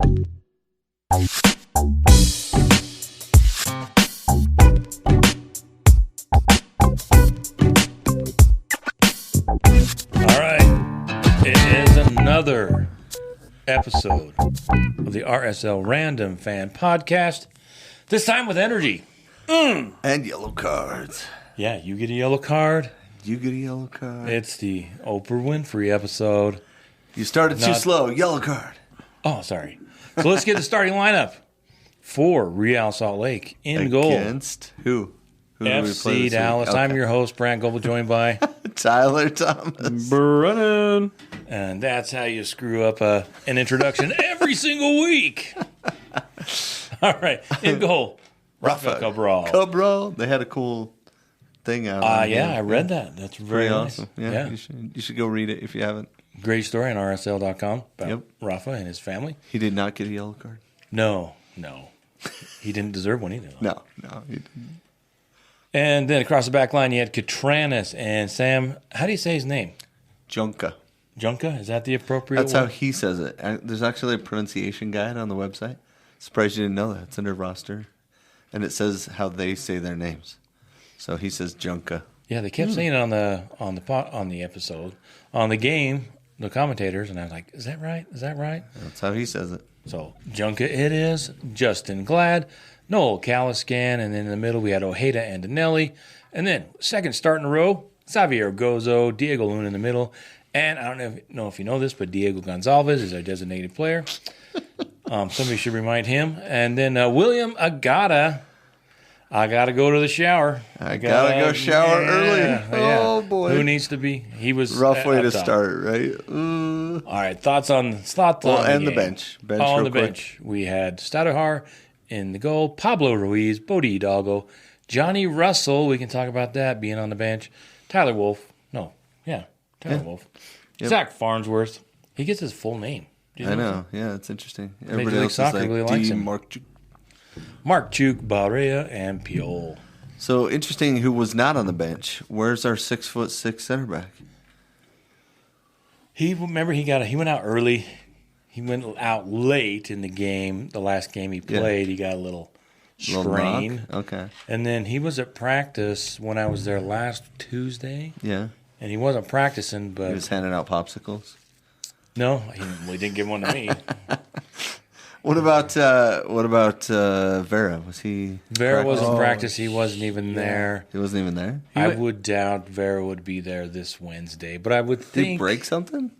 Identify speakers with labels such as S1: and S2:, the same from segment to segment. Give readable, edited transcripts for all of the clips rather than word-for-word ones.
S1: Another episode of the RSL Random Fan Podcast. This time with energy.
S2: And yellow cards.
S1: Yeah, you get a yellow card.
S2: You get a yellow card.
S1: It's the Oprah Winfrey episode.
S2: You started too slow. Yellow card.
S1: Oh, sorry. So let's get the starting lineup for Real Salt Lake in goal.
S2: Against who? Who
S1: FC Dallas. Okay. I'm your host, Brant Goble, joined by
S2: Tyler Thomas.
S3: Brennan.
S1: And that's how you screw up an introduction every single week. All right. In goal, Rafa Cabral.
S2: Cabral. They had a cool thing out.
S1: Yeah, I read that. That's very nice.
S2: Awesome. Yeah. You should go read it if you haven't.
S1: Great story on RSL.com about Rafa and his family.
S2: He did not get a yellow card.
S1: No. He didn't deserve one either.
S2: No, he didn't.
S1: And then across the back line, you had Catranis and Sam. How do you say his name?
S2: Junka.
S1: Junka? Is that the appropriate
S2: That's
S1: one?
S2: how he says it. There's actually a pronunciation guide on the website. Surprised you didn't know that. It's under roster. And it says how they say their names. So he says Junka.
S1: Yeah, they kept saying it on the episode. On the game, the commentators, and I was like, is that right? Is that right?
S2: That's how he says it.
S1: So, Junka it is. Justin Glad. Noel Caliscan, and then in the middle we had Ojeda and Danelli. And then second start in a row, Xavier Gozo, Diego Luna in the middle. And I don't know if you know this, but Diego Gonzalez is our designated player. Somebody should remind him. And then William Agata. I got to go to the shower.
S2: I got to go shower early. Oh, boy.
S1: Who needs to be? He was
S2: rough way to start, right?
S1: All right, thoughts on
S2: and
S1: the
S2: bench.
S1: On the bench, we had Stadahar in the goal, Pablo Ruiz, Bodie Hidalgo, Johnny Russell, we can talk about that, being on the bench, Tyler Wolf. Wolf. Yep. Zach Farnsworth. He gets his full name.
S2: I know. Yeah, it's interesting.
S1: Everybody else Soccer really likes him. Mark Chuk, Barea, and Piol.
S2: So interesting who was not on the bench. Where's our 6'6" center back?
S1: He went out early. He went out late in the game. The last game he played, he got a little strain.
S2: Okay.
S1: And then he was at practice when I was there last Tuesday.
S2: Yeah.
S1: And he wasn't practicing, but
S2: he was handing out popsicles.
S1: No, he didn't give one to me.
S2: What about Vera? Was he?
S1: Vera wasn't practice. He wasn't even there.
S2: He wasn't even there.
S1: I would doubt Vera would be there this Wednesday, but I would think.
S2: Did he break something?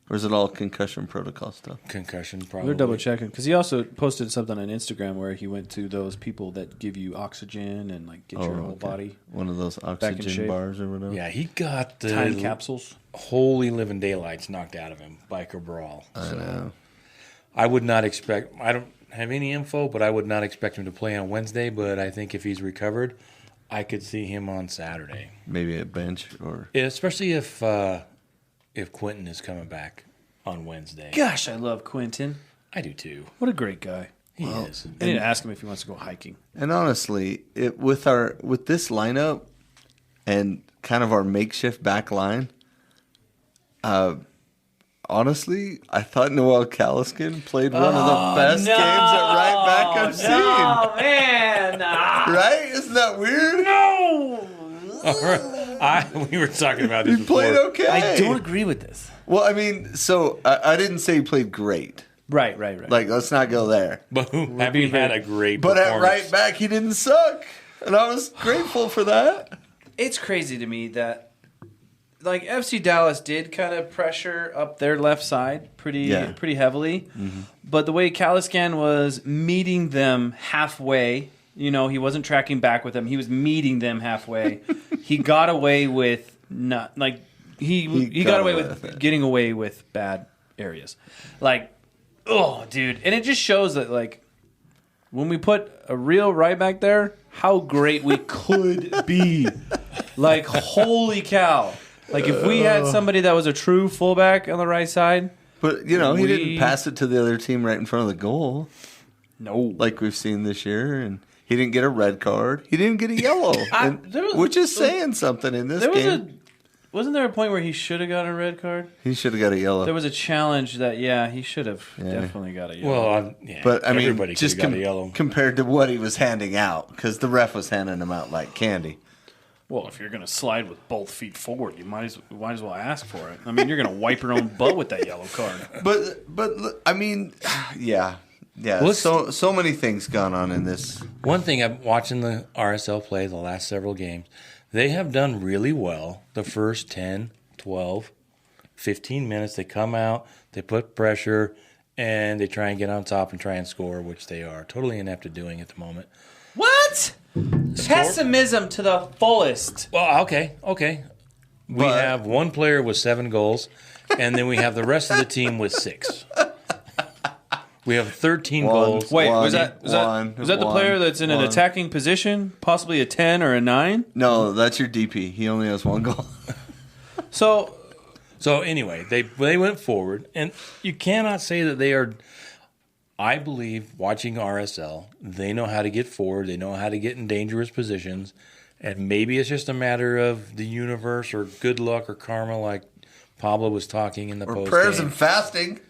S2: Or is it all concussion protocol stuff?
S1: Concussion, probably.
S3: We're double checking because he also posted something on Instagram where he went to those people that give you oxygen and like get your whole body.
S2: One of those oxygen bars or whatever.
S1: Yeah, he got the
S3: time capsules.
S1: Holy living daylights knocked out of him by Cabral.
S2: I know.
S1: I would not expect. I don't have any info, but I would not expect him to play on Wednesday. But I think if he's recovered, I could see him on Saturday.
S2: Maybe at bench or
S1: especially if Quentin is coming back on Wednesday.
S3: Gosh, I love Quentin.
S1: I do too.
S3: What a great guy.
S1: He is.
S3: I need to ask him if he wants to go hiking.
S2: And honestly, with this lineup and kind of our makeshift back line, honestly, I thought Noel Caliscan played one of the best games at right back I've seen.
S3: Oh, man.
S2: Right? Isn't that weird?
S3: No.
S1: We were talking about this before.
S2: He played okay.
S3: I don't agree with this.
S2: Well, I mean, so I didn't say he played great.
S3: Right.
S2: Like, let's not go there.
S1: But have you had a great
S2: But
S1: performance?
S2: at right back, he didn't suck. And I was grateful for that.
S3: It's crazy to me that, like, FC Dallas did kind of pressure up their left side pretty heavily. Mm-hmm. But the way Caliscan was meeting them halfway, he wasn't tracking back with them. He was meeting them halfway. He got away with not like he got away with getting away with bad areas. Like, oh, dude. And it just shows that, like, when we put a real right back there, how great we could be. Like, holy cow. Like, if we had somebody that was a true fullback on the right side.
S2: But, he didn't pass it to the other team right in front of the goal.
S3: No.
S2: Like we've seen this year. And he didn't get a red card. He didn't get a yellow. Which is saying something in this game.
S3: Wasn't there a point where he should have got a red card?
S2: He should have got a yellow.
S3: There was a challenge that, he should have definitely got a yellow.
S1: Well,
S2: but I mean,
S1: everybody
S2: just
S1: got a yellow.
S2: compared to what he was handing out, because the ref was handing him out like candy.
S3: Well, if you're going to slide with both feet forward, you might as well ask for it. I mean, you're going to wipe your own butt with that yellow card.
S2: But I mean, yeah. Well, so many things gone on in this.
S1: One thing, I'm watching the RSL play the last several games. They have done really well the first 10, 12, 15 minutes. They come out, they put pressure, and they try and get on top and try and score, which they are totally inept at doing at the moment.
S3: What? Pessimism to the fullest.
S1: Well, okay. We have one player with 7 goals, and then we have the rest of the team with 6. We have 13 goals.
S3: Wait, was that the player that's in an attacking position, possibly a 10 or a 9?
S2: No, that's your DP. He only has 1 goal.
S1: So anyway, they went forward, and you cannot say that they are. I believe watching RSL, they know how to get forward. They know how to get in dangerous positions, and maybe it's just a matter of the universe or good luck or karma, like Pablo was talking in the post.
S2: Prayers and fasting.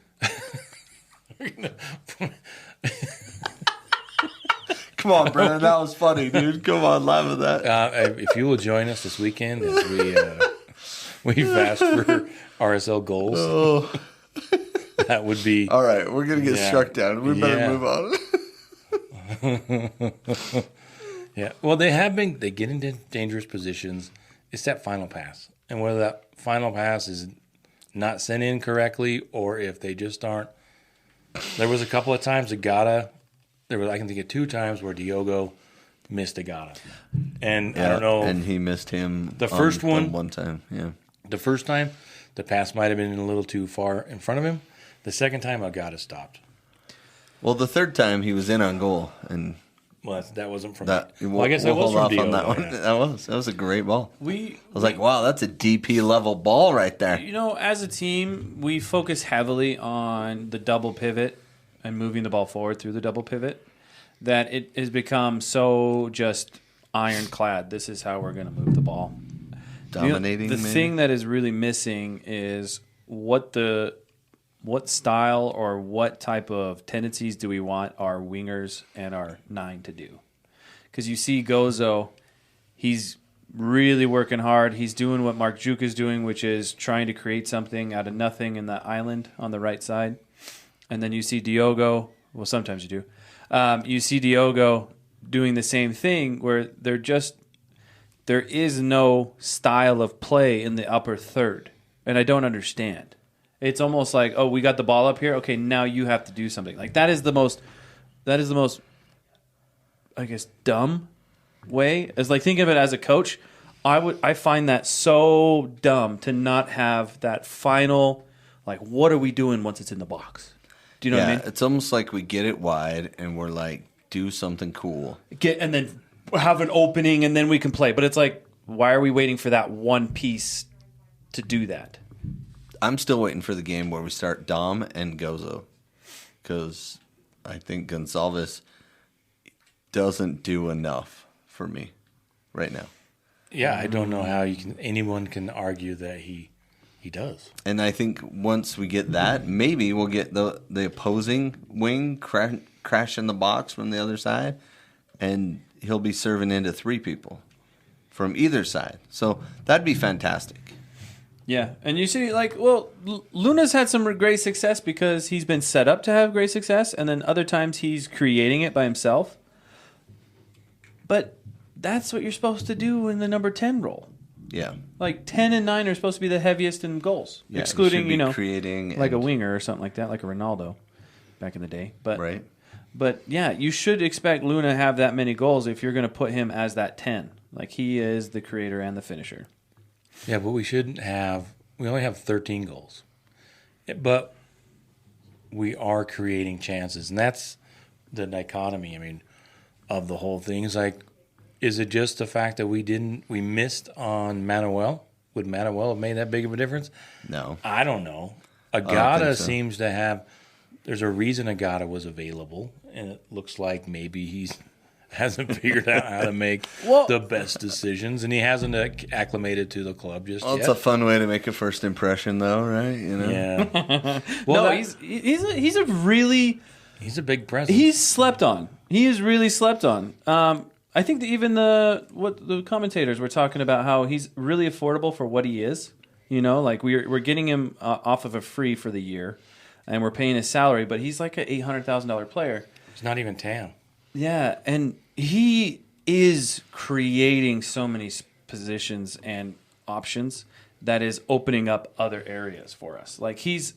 S2: Come on, Brennan. That was funny, dude. Come on, laugh at that.
S1: If you will join us this weekend as we fast for RSL goals, that would be
S2: all right. We're gonna get struck down. We better move on.
S1: Yeah. Well, they get into dangerous positions. It's that final pass, and whether that final pass is not sent in correctly or if they just aren't. There was a couple of times I can think of 2 times where Diogo missed Agata. And I don't know.
S2: And he missed him
S1: the first
S2: one time. Yeah.
S1: The first time, the pass might have been a little too far in front of him. The second time, Agata stopped.
S2: Well, the third time he was in on goal.
S1: Well, that wasn't from
S2: that.
S1: Well, I guess that was from Diogo.
S2: That one.
S1: Yeah.
S2: That was a great ball. I was like, wow, that's a DP level ball right there.
S3: You know, as a team, we focus heavily on the double pivot and moving the ball forward through the double pivot that it has become so just ironclad. This is how we're going to move the ball.
S2: Dominating.
S3: The thing that is really missing is what style or what type of tendencies do we want our wingers and our 9 to do? Because you see Gozo, he's really working hard. He's doing what Mark Juk is doing, which is trying to create something out of nothing in the island on the right side. And then you see Diogo, well, sometimes you do. You see Diogo doing the same thing where there is no style of play in the upper third. And I don't understand. It's almost like, oh, we got the ball up here. Okay, now you have to do something. Like that is the most, I guess, dumb way. It's like thinking of it as a coach. I find that so dumb to not have that final, like, what are we doing once it's in the box? Do you know what I mean?
S2: It's almost like we get it wide and we're like, do something cool.
S3: And then have an opening and then we can play. But it's like, why are we waiting for that one piece to do that?
S2: I'm still waiting for the game where we start Dom and Gozo, because I think Gonçalves doesn't do enough for me right now.
S1: Yeah, I don't know how anyone can argue that he does.
S2: And I think once we get that, maybe we'll get the opposing wing crash in the box from the other side, and he'll be serving into 3 people from either side. So that'd be fantastic.
S3: Yeah, and you see, like, well, Luna's had some great success because he's been set up to have great success, and then other times he's creating it by himself. But that's what you're supposed to do in the number 10 role.
S2: Yeah.
S3: Like, 10 and 9 are supposed to be the heaviest in goals,
S2: yeah,
S3: excluding,
S2: creating
S3: like a winger or something like that, like a Ronaldo back in the day. But,
S2: right.
S3: But, yeah, you should expect Luna to have that many goals if you're going to put him as that 10. Like, he is the creator and the finisher.
S1: Yeah, but we only have 13 goals. But we are creating chances. And that's the dichotomy, of the whole thing. It's like, is it just the fact that we missed on Manuel? Would Manuel have made that big of a difference?
S2: No.
S1: I don't know. Agata
S2: so.
S1: seems to have, there's a reason Agata was available. And it looks like maybe he's hasn't figured out how to make the best decisions, and he hasn't acclimated to the club just
S2: Well,
S1: yet.
S2: it's a fun way to make a first impression, though, right? You know?
S1: Yeah.
S3: Well, he's a really
S1: he's a big presence.
S3: he's slept on. He is really slept on. I think that even the commentators were talking about how he's really affordable for what he is. You know, like we're getting him off of a free for the year, and we're paying his salary, but he's like an $800,000 player.
S1: He's not even tan.
S3: Yeah, and he is creating so many positions and options that is opening up other areas for us. Like he's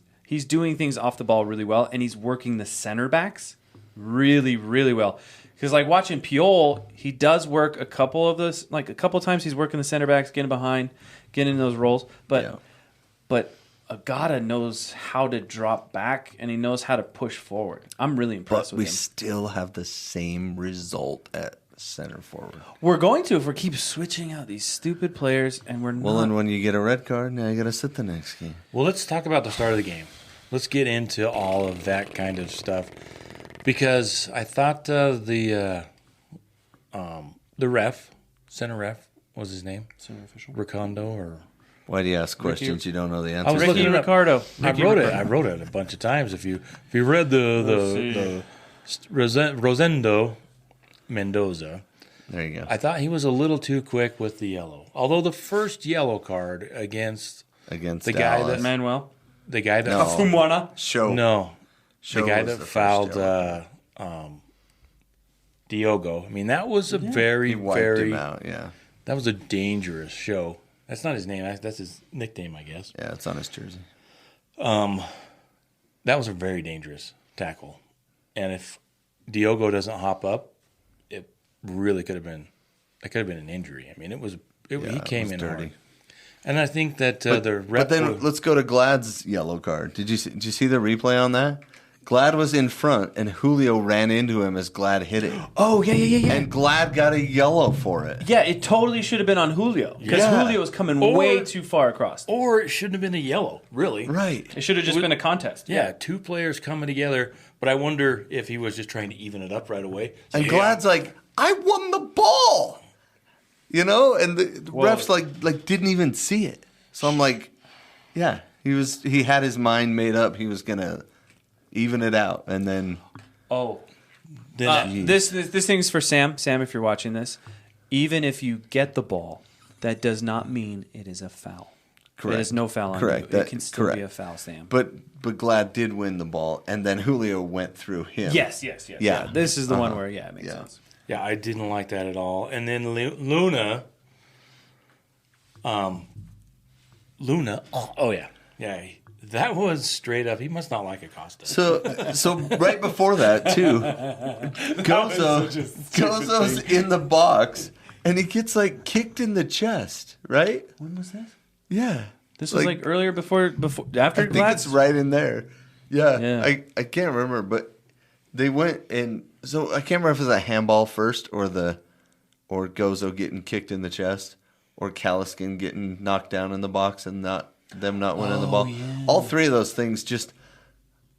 S3: doing things off the ball really well, and he's working the center backs really, really well. Because like watching Piol, he does work a couple of those, like a couple of times he's working the center backs, getting behind, getting in those roles. But Agata knows how to drop back, and he knows how to push forward. I'm really impressed with him.
S2: We still have the same result at center forward.
S3: We're going to if we keep switching out these stupid players, and we're not.
S2: Well, and when you get a red card, now you got to sit the next game.
S1: Well, let's talk about the start of the game. Let's get into all of that kind of stuff. Because I thought the ref, center ref, what was his name?
S3: Center official.
S1: Ricondo or...
S2: Why do you ask questions you don't know the answer?
S1: I was
S3: Ricky
S1: looking it up.
S3: Ricardo.
S1: I wrote it a bunch of times. If you read the Rosendo Mendoza,
S2: There you go.
S1: I thought he was a little too quick with the yellow. Although the first yellow card against
S2: the
S1: guy
S2: Dallas.
S1: that
S3: Manuel.
S1: the guy that
S2: No.
S3: Fumwana.
S2: Show.
S1: no
S2: Show
S1: the guy
S2: was
S1: that
S2: the first
S1: fouled
S2: yellow.
S1: Diogo. I mean, that was a very
S2: He wiped
S1: very
S2: him out, yeah.
S1: that was a dangerous show. That's not his name. That's his nickname, I guess.
S2: Yeah, it's on his jersey.
S1: That was a very dangerous tackle. And if Diogo doesn't hop up, it really could have been. It could have been an injury. I mean, he came in
S2: dirty.
S1: hard. And I think that the rep.
S2: But then let's go to Glad's yellow card. Did you see the replay on that? Glad was in front, and Julio ran into him as Glad hit it.
S3: Oh, yeah.
S2: And Glad got a yellow for it.
S3: Yeah, it totally should have been on Julio. Because
S2: Yeah.
S3: Julio was coming
S1: Or-
S3: way too far across.
S1: Or it shouldn't have been a yellow, really.
S2: Right.
S3: It should have just been a contest.
S1: Yeah, two players coming together. But I wonder if he was just trying to even it up right away. So,
S2: And Glad's like, I won the ball. You know? And the refs like didn't even see it. So I'm like, yeah, he had his mind made up. He was gonna even it out, and then
S3: This thing's for Sam. Sam, if you're watching this, even if you get the ball, that does not mean it is a foul.
S2: Correct.
S3: It is no foul on
S2: Correct.
S3: you. It
S2: That-
S3: can still
S2: correct.
S3: be a foul, Sam.
S2: but Glad did win the ball, and then Julio went through him.
S3: Yes.
S2: Yeah.
S3: This is the one where, it makes sense.
S1: Yeah, I didn't like that at all. And then Luna. Yeah. That was straight up. He must not like Acosta.
S2: So right before that too, Gozo's in the box, and he gets like kicked in the chest. Right?
S3: When was this?
S2: Yeah.
S3: This was like earlier before after
S2: I think
S3: Glad's?
S2: it's right in there. Yeah.
S3: Yeah.
S2: I can't remember, but they went and so I can't remember if it was a handball first or Gozo getting kicked in the chest or Caliscan getting knocked down in the box and not winning the ball.
S3: Yeah.
S2: All three of those things just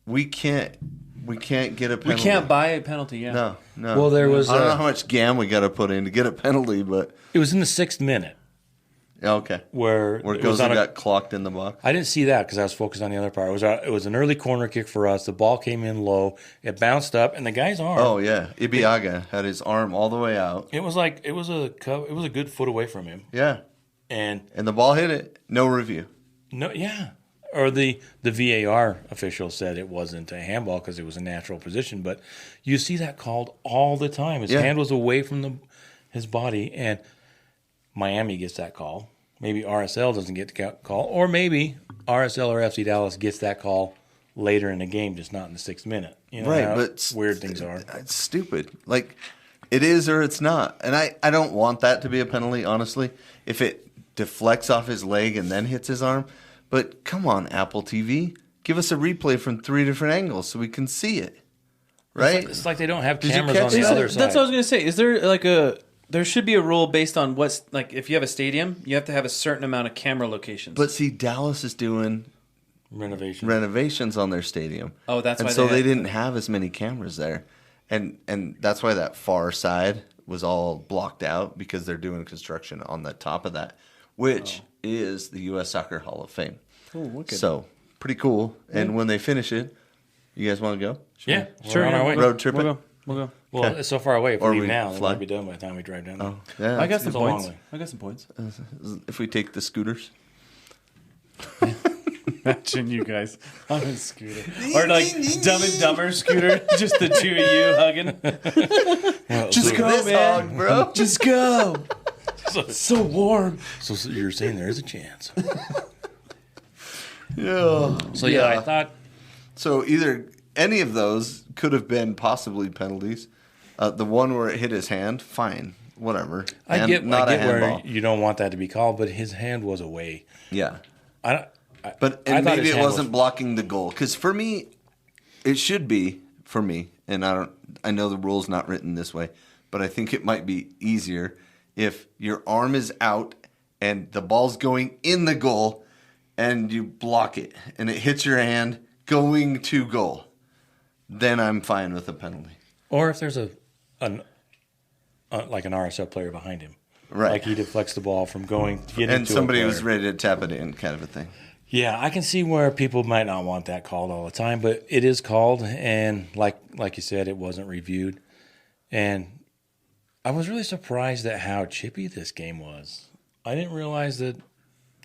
S2: we can't get a penalty.
S3: We can't buy a penalty, yeah.
S2: No.
S1: Well, there was.
S2: I don't know how much gam we got to put in to get a penalty, but
S1: It was in the 6th minute
S2: okay.
S1: where it was
S2: Gozo
S1: on a-
S2: got clocked in the box.
S1: I didn't see that because I was focused on the other part. It was an early corner kick for us. The ball came in low. It bounced up, and the guy's arm.
S2: Oh yeah, Ibiaga had his arm all the way out.
S1: It was a good foot away from him,
S2: Yeah,
S1: and
S2: and the ball hit it. No review.
S1: no, yeah. Or the VAR official said it wasn't a handball because it was a natural position, but you see that called all the time. His hand was away from his body, and Miami gets that call. Maybe RSL doesn't get the call, or maybe RSL or FC Dallas gets that call later in the game, just not in the 6th minute. You know
S2: Right,
S1: how
S2: but
S1: weird things are.
S2: It's stupid. Like it is or it's not. And I don't want that to be a penalty, honestly. If it deflects off his leg and then hits his arm. But come on, Apple TV. Give us a replay from 3 different angles so we can see it. Right?
S1: It's like they don't have
S2: Did you
S1: cameras
S2: catch
S1: on the
S2: that?
S1: other side.
S3: That's what I was going to say. Is there like there should be a rule based on what's like if you have a stadium, you have to have a certain amount of camera locations.
S2: But see, Dallas is doing
S1: Renovation.
S2: renovations on their stadium.
S3: Oh, that's
S2: and
S3: why
S2: so
S3: they
S2: they
S3: had-
S2: didn't have as many cameras there. And that's why that far side was all blocked out, because they're doing construction on the top of that, which is the U.S. Soccer Hall of Fame.
S3: Oh, wicked.
S2: So pretty cool. And when they finish it, you guys want to go?
S1: Yeah,
S3: Sure,
S1: we're on our way.
S2: Road trip
S3: We'll
S2: it?
S3: go. We'll go.
S1: Well, it's so far away. If
S2: Or
S1: we leave
S2: we
S1: now, it
S2: fly?
S1: might be done by the time we drive down there.
S2: Oh, yeah.
S3: I got some
S1: it's a long
S3: points.
S1: way.
S3: I got some points.
S2: If we take the scooters.
S3: Imagine you guys on a scooter. Or like Dumb and Dumber scooter. Just the two of you hugging.
S1: Well,
S3: Just
S1: so,
S3: go,
S2: This
S3: man.
S2: hog, bro.
S3: Just go.
S1: so,
S3: So warm.
S1: so you're saying there is a chance.
S2: Yeah.
S1: So yeah, I thought
S2: So either any of those could have been possibly penalties. The one where it hit his hand, fine, whatever.
S1: I
S2: And
S1: get
S2: not a
S1: where
S2: handball.
S1: you don't want that to be called, but his hand was away.
S2: Yeah.
S1: I
S2: But
S1: thought
S2: maybe
S1: his
S2: it
S1: hand
S2: wasn't blocking the goal, because for me, it should be for me. And I know the rule's not written this way, but I think it might be easier if your arm is out and the ball's going in the goal, and you block it and it hits your hand going to goal. Then I'm fine with a penalty.
S1: Or if there's like an RSL player behind him,
S2: Right.
S1: Like he deflects the ball from going to get
S2: And
S1: into
S2: somebody
S1: a player.
S2: was ready to tap it in, kind of a thing.
S1: Yeah, I can see where people might not want that called all the time, but it is called, and like you said, it wasn't reviewed. And I was really surprised at how chippy this game was. I didn't realize that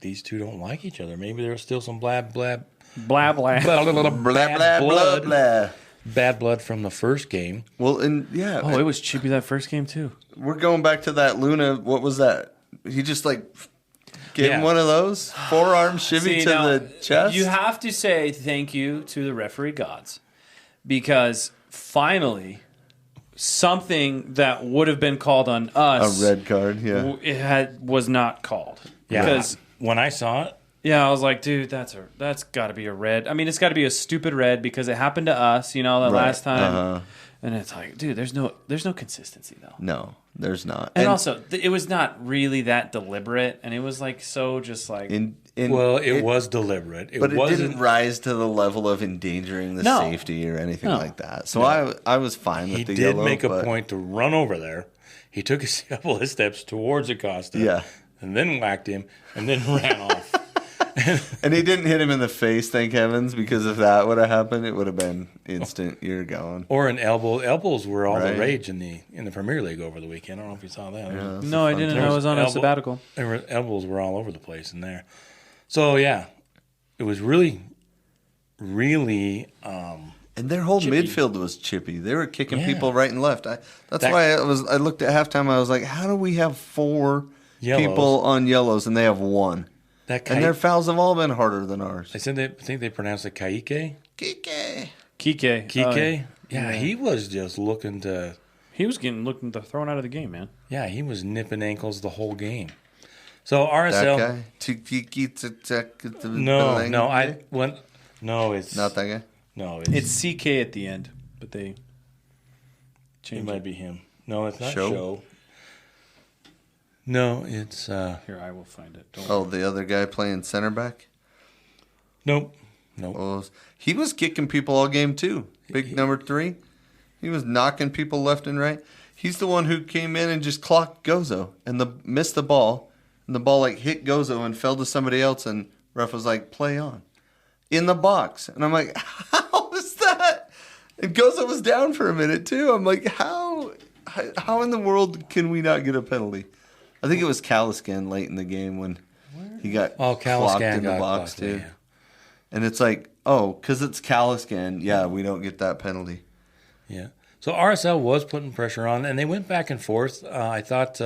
S1: these two don't like each other. Maybe there's still some
S3: Blah, blah.
S2: Blah, blah,
S1: bad
S2: blah,
S1: blood,
S2: blah.
S1: bad blood from the first game.
S2: Well, and yeah.
S3: Oh, it was chippy that first game, too.
S2: We're going back to that Luna. What was that? He just gave him
S1: Yeah.
S2: one of those forearm shivvy
S3: See,
S2: to
S3: now,
S2: the chest.
S3: You have to say thank you to the referee gods, because finally something that would have been called on us,
S2: a red card, yeah.
S3: was not called.
S1: Yeah,
S3: Because
S1: when I saw it,
S3: yeah, I was like, dude, that's got to be a red. I mean, it's got to be a stupid red because it happened to us, the
S2: Right.
S3: last time.
S2: Uh-huh.
S3: And it's like, dude, there's no consistency though.
S2: No, there's not.
S3: And also, it was not really that deliberate, and it was so just like.
S1: it was deliberate.
S2: But it didn't rise to the level of endangering the
S3: No.
S2: safety or anything
S3: No.
S2: like that. So I was fine with
S1: He
S2: the
S1: did
S2: yellow.
S1: make a
S2: but
S1: point to run over there. He took a couple of steps towards Acosta,
S2: Yeah.
S1: and then whacked him, and then ran off.
S2: And he didn't hit him in the face, thank heavens, because if that would have happened, it would have been instant. You're going.
S1: Or an elbow. Elbows were all
S2: Right.
S1: the rage in the Premier League over the weekend. I don't know if you saw that.
S2: Yeah, that's
S3: No,
S2: a
S3: I
S2: fun
S3: didn't.
S2: time.
S3: I was on a sabbatical.
S1: Elbows were all over the place in there. So yeah, it was really, really.
S2: And their whole
S1: Chippy.
S2: midfield was chippy. They were kicking
S1: Yeah.
S2: people right and left. That's why I looked at halftime. I was like, how do we have 4
S1: Yellows.
S2: people on yellows and they have 1?
S1: That
S2: And their fouls have all been harder than ours.
S1: I think they pronounced it Kike.
S2: Kike.
S3: Kike.
S1: Kike. Yeah,
S3: yeah.
S1: he was just looking to.
S3: He was looking to thrown out of the game, man.
S1: Yeah, he was nipping ankles the whole game. So
S2: That
S1: RSL.
S2: guy?
S1: No, it's
S2: Not that guy?
S1: No,
S3: It's CK at the end, but they
S1: it
S3: changed
S1: might
S3: it.
S1: be him. No, it's not
S2: Show?
S1: Show. No, it's
S3: Here, I will find it. Don't
S2: Oh, the other guy playing center back?
S1: nope.
S2: Oh, he was kicking people all game too. Big number 3. He was knocking people left and right. He's the one who came in and just clocked Gozo and missed the ball. And the ball hit Gozo and fell to somebody else, and ref was like, play on. In the box. And I'm like, how is that? And Gozo was down for a minute too. I'm like, how in the world can we not get a penalty? I think it was Caliscan late in the game when he got clocked
S1: Caliscan
S2: in the
S1: got
S2: box
S1: clocked,
S2: too.
S1: yeah.
S2: And it's like, oh, because it's Caliscan, yeah, we don't get that penalty.
S1: Yeah. So RSL was putting pressure on, and they went back and forth. I thought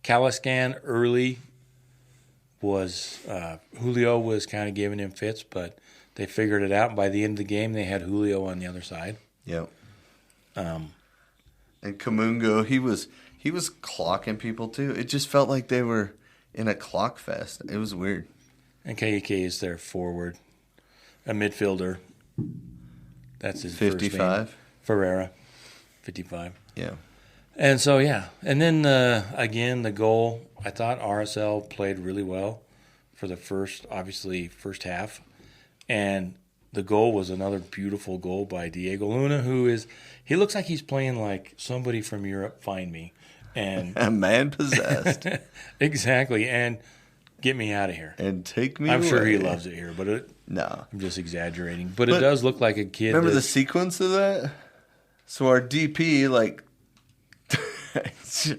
S1: Caliscan early was Julio was kind of giving him fits, but they figured it out. By the end of the game, they had Julio on the other side.
S2: Yep. And Kamungo, he was clocking people too. It just felt like they were in a clock fest. It was weird.
S1: And KK is their forward, a midfielder. That's his
S2: 55.
S1: first name. Ferreira, 55.
S2: Yeah.
S1: And so, yeah. And then, again, the goal, I thought RSL played really well for the first half. And the goal was another beautiful goal by Diogo Luna, He looks like he's playing like somebody from Europe, Find Me. And
S2: A man possessed.
S1: exactly. And get me out of here.
S2: And take me
S1: I'm
S2: away.
S1: sure he loves it here, but
S2: No.
S1: I'm just exaggerating. But it does look like a kid.
S2: Remember the sequence of that? So our DP, like,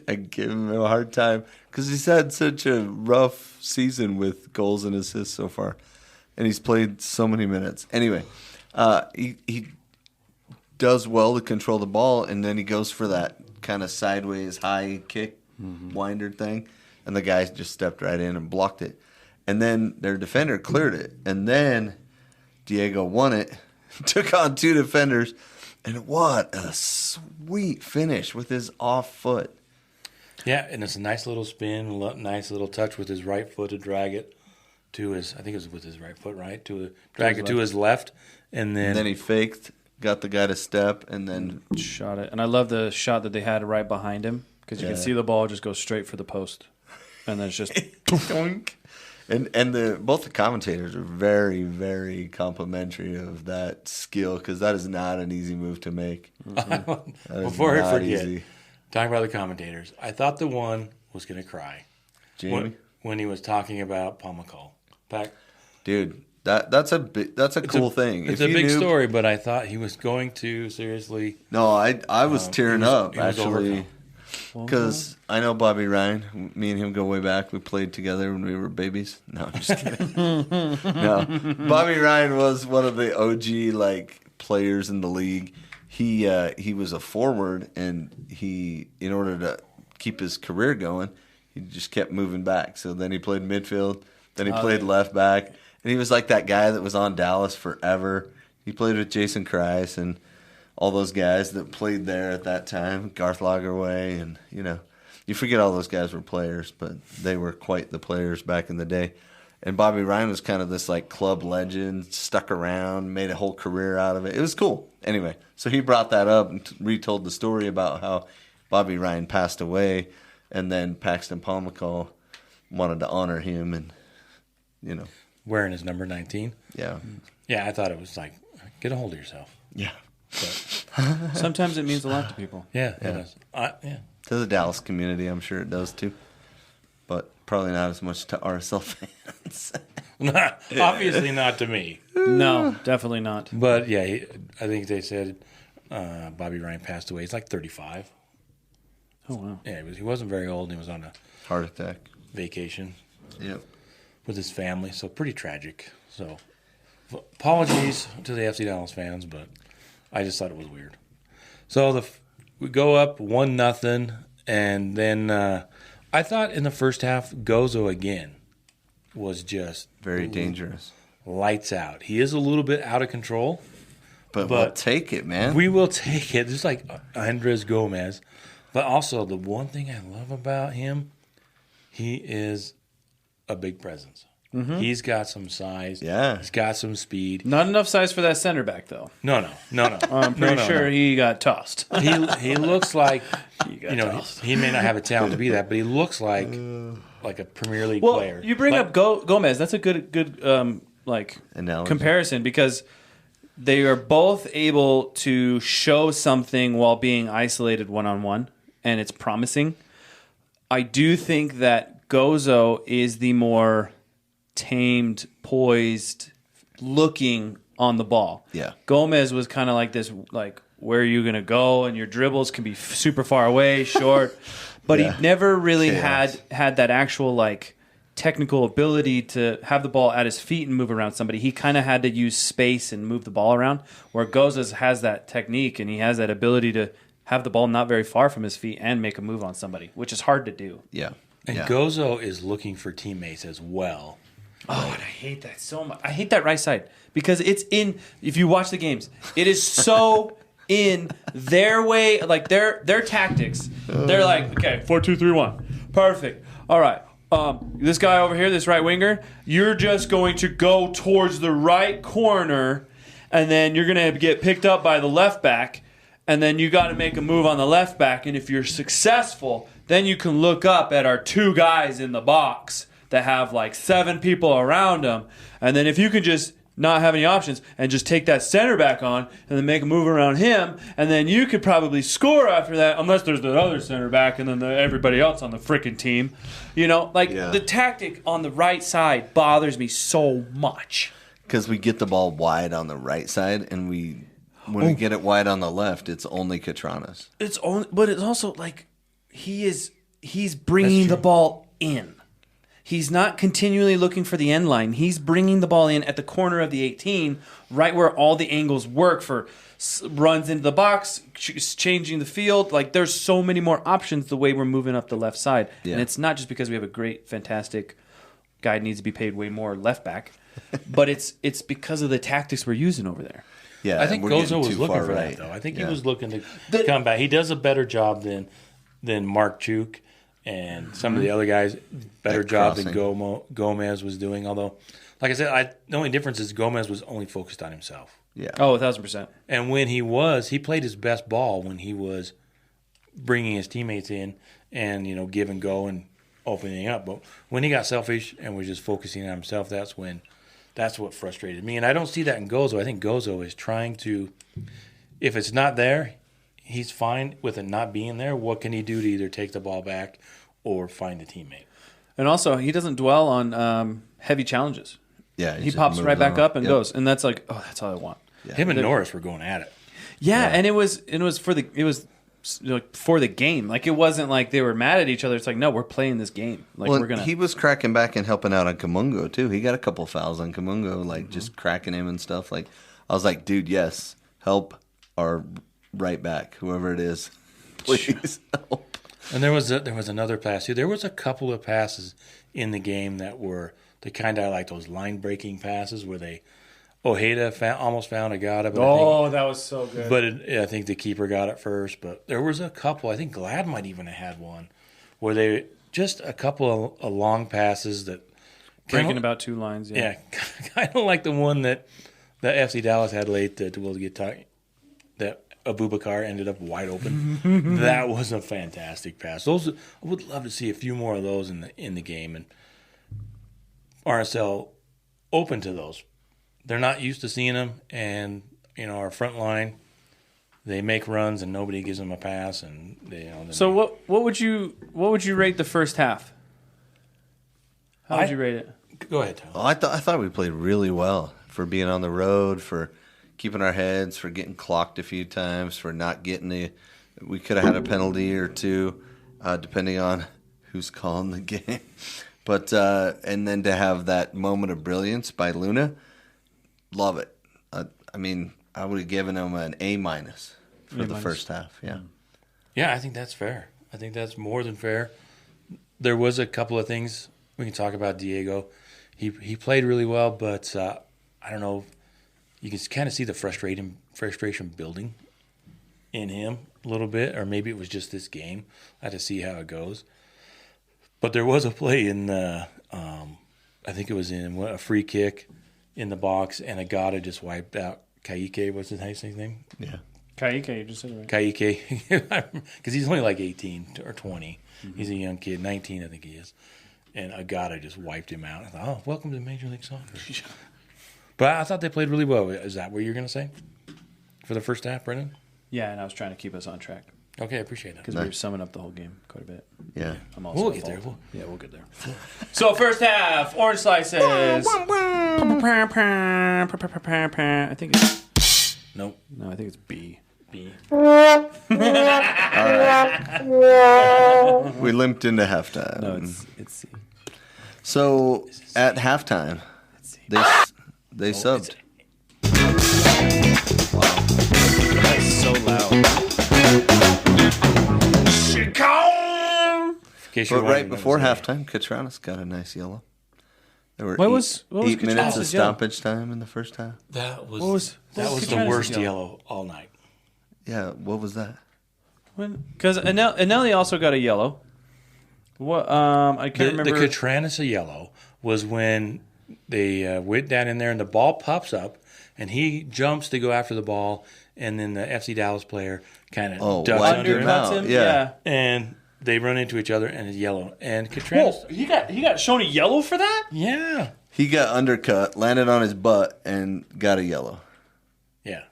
S2: I give him a hard time because he's had such a rough season with goals and assists so far. And he's played so many minutes. Anyway, he does well to control the ball, and then he goes for that kind of sideways high kick winder thing, and the guy just stepped right in and blocked it. And then their defender cleared it, and then Diego won it, took on 2 defenders, and what a sweet finish with his off foot.
S1: Yeah, and it's a nice little spin, nice little touch with his right foot to drag it to his, I think it was with his right foot, right? Drag it to his left, and then
S2: he faked, got the guy to step, and then
S3: shot it. And I love the shot that they had right behind him because you can see the ball just go straight for the post. And then it's just
S2: doink. And both the commentators are very, very complimentary of that skill because that is not an easy move to make.
S1: Before I forget, talking about the commentators, I thought the one was going to cry.
S2: Jamie?
S1: When he was talking about Paul McCall.
S2: Dude, that's a cool thing.
S1: It's a big story, but I thought he was going to seriously.
S2: No, I was tearing up, actually.
S1: Overcome.
S2: Because I know Bobby Ryan. Me and him go way back. We played together when we were babies. No, I'm just kidding. No, Bobby Ryan was one of the OG players in the league. He was a forward, and in order to keep his career going, he just kept moving back. So then he played midfield. Then he played left back, and he was like that guy that was on Dallas forever. He played with Jason Kreis and all those guys that played there at that time, Garth Lagerwey, and you forget all those guys were players, but they were quite the players back in the day. And Bobby Ryan was kind of this club legend, stuck around, made a whole career out of it. It was cool. Anyway, so he brought that up and retold the story about how Bobby Ryan passed away, and then Paxton Pomacall wanted to honor him, and
S1: wearing his number 19.
S2: Yeah.
S1: Yeah, I thought it was get a hold of yourself.
S2: Yeah.
S1: But
S3: sometimes it means a lot to people.
S1: Yeah, it does. Yeah.
S2: To the Dallas community, I'm sure it does too. But probably not as much to RSL fans.
S1: Obviously not to me.
S3: No, definitely not.
S1: But yeah, I think they said Bobby Ryan passed away. He's 35.
S3: Oh, wow.
S1: Yeah, he wasn't very old, and he was on a
S2: heart attack
S1: vacation.
S2: Yep.
S1: With his family, so pretty tragic. So apologies to the FC Dallas fans, but I just thought it was weird. So we go up 1-0, and then I thought in the first half, Gozo again was just
S2: very dangerous.
S1: Lights out. He is a little bit out of control.
S2: But we'll take it, man.
S1: We will take it. Just like Andres Gomez. But also, the one thing I love about him, he is a big presence. Mm-hmm. He's got some size.
S2: Yeah.
S1: He's got some speed.
S3: Not enough size for that center back, though.
S1: No.
S3: I'm pretty sure he got tossed.
S1: He looks like,
S3: tossed.
S1: He may not have a talent to be that, but he looks like a Premier League player.
S3: You bring up Gomez. That's a good
S2: analogy.
S3: Comparison because they are both able to show something while being isolated one-on-one, and it's promising. I do think that Gozo is the more tamed, poised, looking on the ball.
S2: Yeah.
S3: Gomez was kind of like this, where are you going to go? And your dribbles can be super far away, short. But he never really had that actual, technical ability to have the ball at his feet and move around somebody. He kind of had to use space and move the ball around, where Gozo has that technique and he has that ability to have the ball not very far from his feet and make a move on somebody, which is hard to do.
S2: Yeah.
S1: And Gozo is looking for teammates as well.
S3: Oh, and I hate that so much. I hate that right side because it's in. If you watch the games, it is so in their way, their tactics. They're okay, 4-2-3-1, perfect. All right, this guy over here, this right winger, you're just going to go towards the right corner, and then you're going to get picked up by the left back, and then you got to make a move on the left back, and if you're successful, then you can look up at our 2 guys in the box that have 7 people around them. And then if you can just not have any options and just take that center back on and then make a move around him, and then you could probably score after that, unless there's the other center back and then everybody else on the freaking team. The tactic on the right side bothers me so much.
S2: Because we get the ball wide on the right side, and when we get it wide on the left, it's only Catranas.
S3: But it's also like he's bringing the ball in. He's not continually looking for the end line. He's bringing the ball in at the corner of the 18, right where all the angles work for runs into the box, changing the field. Like, there's so many more options the way we're moving up the left side. Yeah. And it's not just because we have a great, fantastic guy needs to be paid way more left back, but it's because of the tactics we're using over there.
S2: Yeah,
S1: I think Gozo was looking for that, though. I think he was looking to come back. He does a better job than Mark Chuk and some of the other guys. Better job than Gomez was doing. Although, like I said, the only difference is Gomez was only focused on himself.
S2: Yeah.
S3: Oh, 1,000%.
S1: And when he played his best ball when he was bringing his teammates in and, give and go and opening up. But when he got selfish and was just focusing on himself, that's what frustrated me. And I don't see that in Gozo. I think Gozo is trying to, if it's not there, he's fine with it not being there. What can he do to either take the ball back or find a teammate? And
S3: also, he doesn't dwell on heavy challenges.
S2: Yeah,
S3: he pops right back up and goes, and that's like, that's all I want.
S1: Yeah. Him and Norris were going at it.
S3: Yeah, and it was for the game. Like, it wasn't like they were mad at each other. It's like, no, we're playing this game. Like,
S2: he was cracking back and helping out on Kamungo too. He got a couple fouls on Kamungo, just cracking him and stuff. Like, I was like, dude, yes, help our right back, whoever it is, please help.
S1: And there was another pass too. There was a couple of passes in the game that were the kind of like those line breaking passes where Ojeda almost found Agata. But
S3: that was so good.
S1: But I think the keeper got it first. But there was a couple. I think Glad might even have had one where they just a couple of long passes that
S3: breaking about two lines.
S1: Yeah, kind of like the one that FC Dallas had late that Abubakar ended up wide open. That was a fantastic pass. I would love to see a few more of those in the game, and RSL open to those. They're not used to seeing them, and our front line, they make runs and nobody gives them a pass, and
S3: So what would you rate the first half? How would you rate it?
S1: Go ahead, Tyler.
S2: Oh, I thought we played really well for being on the road, for keeping our heads, for getting clocked a few times, for not getting we could have had a penalty or two, depending on who's calling the game. But and then to have that moment of brilliance by Luna, love it. I mean, I would have given him an A- for the first half. Yeah.
S1: Yeah, I think that's fair. I think that's more than fair. There was a couple of things we can talk about. Diego, he played really well, but I don't know. You can kind of see the frustration building in him a little bit, or maybe it was just this game. I had to see how it goes. But there was a play in I think it was in a free kick in the box, and Agata just wiped out Kaike. What's his name?
S3: Yeah. Kaike, you just said it right.
S1: Kaike, because he's only like 18 or 20. Mm-hmm. He's a young kid, 19 I think he is. And Agata just wiped him out. I thought, welcome to Major League Soccer. But I thought they played really well. Is that what you're going to say for the first half, Brendan?
S3: Yeah, and I was trying to keep us on track.
S1: Okay, I appreciate that.
S3: Because we were summing up the whole game quite a bit.
S2: Yeah.
S1: We'll get there.
S3: We'll get there. So, first half, Orange Slices. I think it's...
S1: Nope.
S3: No, I think it's B.
S2: All right. We limped into halftime.
S3: No, it's C.
S2: So, at halftime, they subbed.
S3: Wow. That's so loud.
S2: But right before halftime, Catranas got a nice yellow. There were
S3: what was
S2: 8 minutes of stoppage time in the first half.
S1: That was the worst yellow all night.
S2: Yeah, what was that?
S3: Because Anelli also got a yellow. What? I can't remember.
S1: The Catranas yellow was when they went down in there and the ball pops up and he jumps to go after the ball, and then the FC Dallas player kind of ducks under him.
S3: Yeah.
S1: And they run into each other and it's yellow. And Catranas,
S3: he got shown a yellow for that?
S1: Yeah.
S2: He got undercut, landed on his butt, and got a yellow.
S1: Yeah.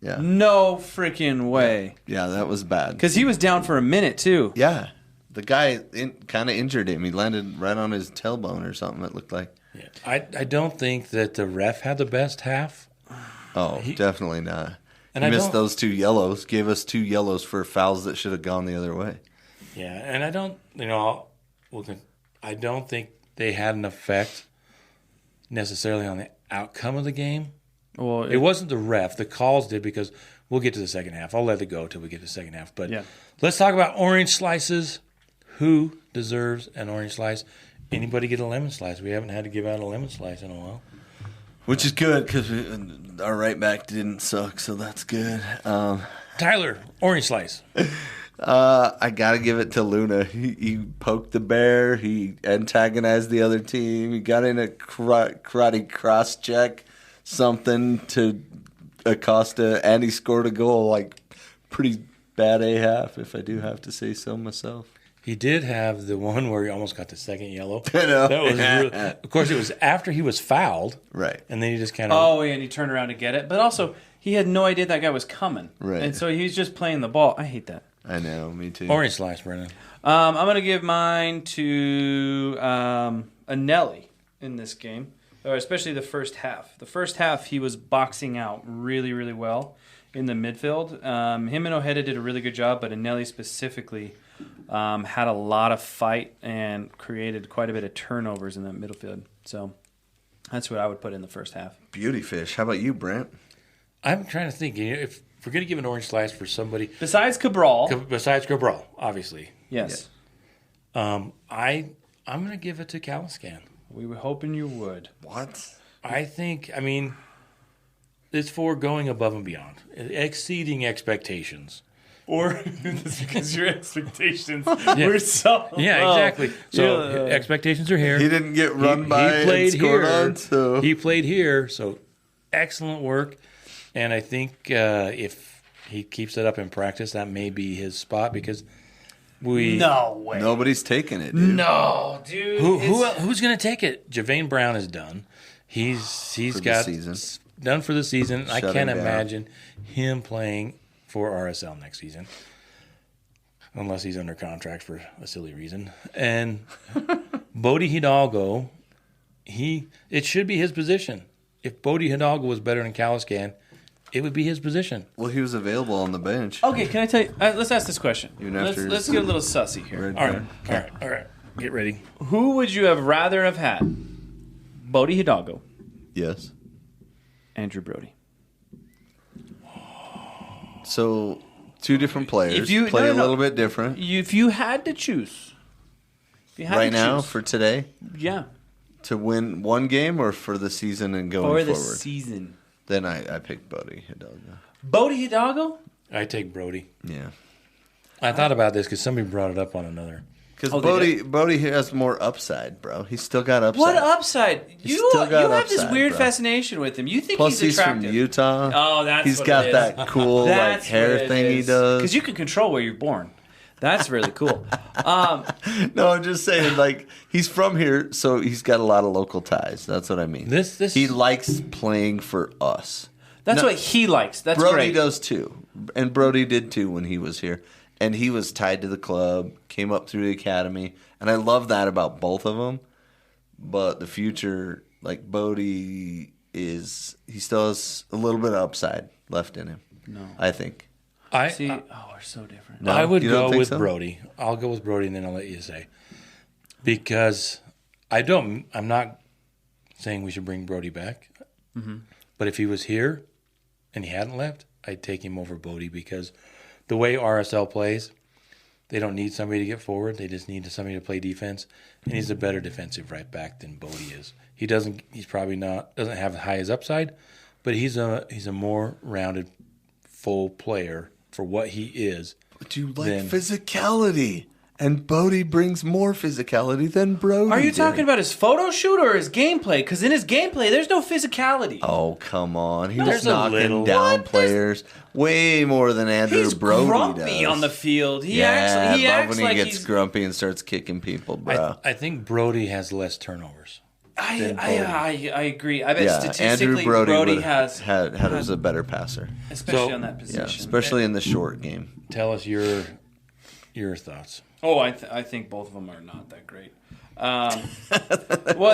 S2: Yeah.
S3: No freaking way.
S2: Yeah, that was bad.
S3: Because he was down for a minute, too.
S2: Yeah. The guy kind of injured him. He landed right on his tailbone or something, it looked like.
S1: Yeah. I don't think that the ref had the best half.
S2: Oh, definitely not.
S1: And
S2: he
S1: I
S2: missed
S1: don't-
S2: those 2 yellows, gave us 2 yellows for fouls that should have gone the other way.
S1: Yeah, and I don't, I don't think they had an effect necessarily on the outcome of the game.
S3: Well,
S1: It wasn't the ref. The calls did, because we'll get to the second half. I'll let it go till we get to the second half. But
S3: Yeah.
S1: let's talk about orange slices. Who deserves an orange slice? Anybody get a lemon slice? We haven't had to give out a lemon slice in a while.
S2: Which is good because our right back didn't suck, so that's good.
S1: Tyler, orange slice.
S2: I got to give it to Luna. He poked the bear. He antagonized the other team. He got in a karate cross check, something to Acosta, and he scored a goal. Like, pretty bad A half, if I do have to say so myself.
S1: He did have the one where he almost got the second yellow.
S2: I know.
S1: That was really, of course, it was after he was fouled.
S2: Right.
S1: And then he just kind of...
S3: Oh, yeah, and he turned around to get it. But also, he had no idea that guy was coming.
S2: Right.
S3: And so he was just playing the ball. I hate that.
S2: I know, me too.
S1: Orange slice, Brennan.
S3: I'm going to give mine to Anelli in this game, or especially the first half. The first half, he was boxing out really, really well in the midfield. Him and Ojeda did a really good job, but Anelli specifically had a lot of fight and created quite a bit of turnovers in that midfield. So that's what I would put in the first half.
S2: Beauty fish. How about you, Brent?
S1: I'm trying to think. If we're going to give an orange slice for somebody...
S3: Besides Cabral.
S1: Besides Cabral, obviously.
S3: Yes.
S1: I'm going to give it to Caliscan.
S3: We were hoping you would.
S2: What?
S1: I think, it's for going above and beyond, exceeding expectations.
S3: Or it's because your expectations were so
S1: Yeah,
S3: low.
S1: exactly. So expectations are here.
S2: He didn't get run by and scored on, so...
S1: He played here, so excellent work. And I think if he keeps it up in practice, that may be his spot, because
S3: No way.
S2: Nobody's taking it, dude.
S3: No, dude.
S1: who's going to take it? Javane Brown is done. He's got done for the season. I can't imagine him playing for RSL next season, unless he's under contract for a silly reason. And Bodie Hidalgo, it should be his position. If Bodie Hidalgo was better than Caliscan, it would be his position.
S2: Well, he was available on the bench.
S3: Okay, can I tell you? Let's ask this question.
S2: Even after
S3: Let's get a little sussy here.
S1: All right. Get ready.
S3: Who would you have rather have had? Bodie Hidalgo,
S2: Yes.
S3: Andrew Brody.
S2: So, 2 different players.
S3: If you-
S2: play
S3: no,
S2: a
S3: no.
S2: little bit different.
S3: If you had to choose,
S2: Right now, for today,
S3: yeah,
S2: to win one game or for the season and going
S3: for the
S2: forward?
S3: season,
S2: Then I picked Bodie Hidalgo.
S3: Bodie Hidalgo.
S1: I take Brody.
S2: Yeah.
S1: I thought about this because somebody brought it up on another.
S2: Because
S3: Oh, they
S2: Bodie has more upside, bro. He's still got upside.
S3: What upside?
S2: He's
S3: You
S2: still got
S3: have this
S2: upside,
S3: weird
S2: bro.
S3: fascination with him. You think
S2: Plus,
S3: he's attractive.
S2: from Utah.
S3: Oh, that's
S2: He's
S3: what
S2: got
S3: it is.
S2: that cool like hair thing he does.
S3: Because you can control where you're born. That's really cool.
S2: No, I'm just saying, like, he's from here, so he's got a lot of local ties. That's what I mean. He likes playing for us.
S3: That's what he likes. That's
S2: Brody
S3: great.
S2: does too, and Brody did too when he was here, and he was tied to the club, came up through the academy, and I love that about both of them. But the future, like Bodie, he still has a little bit of upside left in him.
S3: No,
S2: I think.
S3: we're so different.
S2: No,
S1: I would
S2: you don't
S1: go
S2: think
S1: with
S2: so?
S1: Brody. I'll go with Brody, and then I'll let you say. Because I'm not saying we should bring Brody back.
S3: Mm-hmm.
S1: But if he was here and he hadn't left, I'd take him over Bodie, because the way RSL plays, they don't need somebody to get forward. They just need somebody to play defense. And he's a better defensive right back than Bodie is. He's probably doesn't have as high as upside, but he's a more rounded, full player for what he is.
S2: But you like physicality, and Bodie brings more physicality than Brody.
S3: Are you
S2: did.
S3: talking about his photo shoot or his gameplay? Because in his gameplay, there's no physicality.
S2: Oh, come on. He was
S1: There's a
S2: knocking
S1: little.
S2: down
S3: What?
S2: players way more than Andrew
S3: He's
S2: Brody
S3: grumpy
S2: does.
S3: on the field. He
S2: I
S3: acts
S2: love
S3: like
S2: when he gets
S3: he's
S2: grumpy and starts kicking people, bro.
S1: I think Brody has less turnovers.
S2: than Bodie.
S3: I agree. I bet
S2: Yeah,
S3: statistically
S2: Andrew
S3: Brody
S2: would
S3: has
S2: had was a better passer.
S3: especially on that
S2: Yeah,
S3: position.
S2: especially in the short game.
S1: Tell us your thoughts.
S3: Oh, I think both of them are not that great. Well,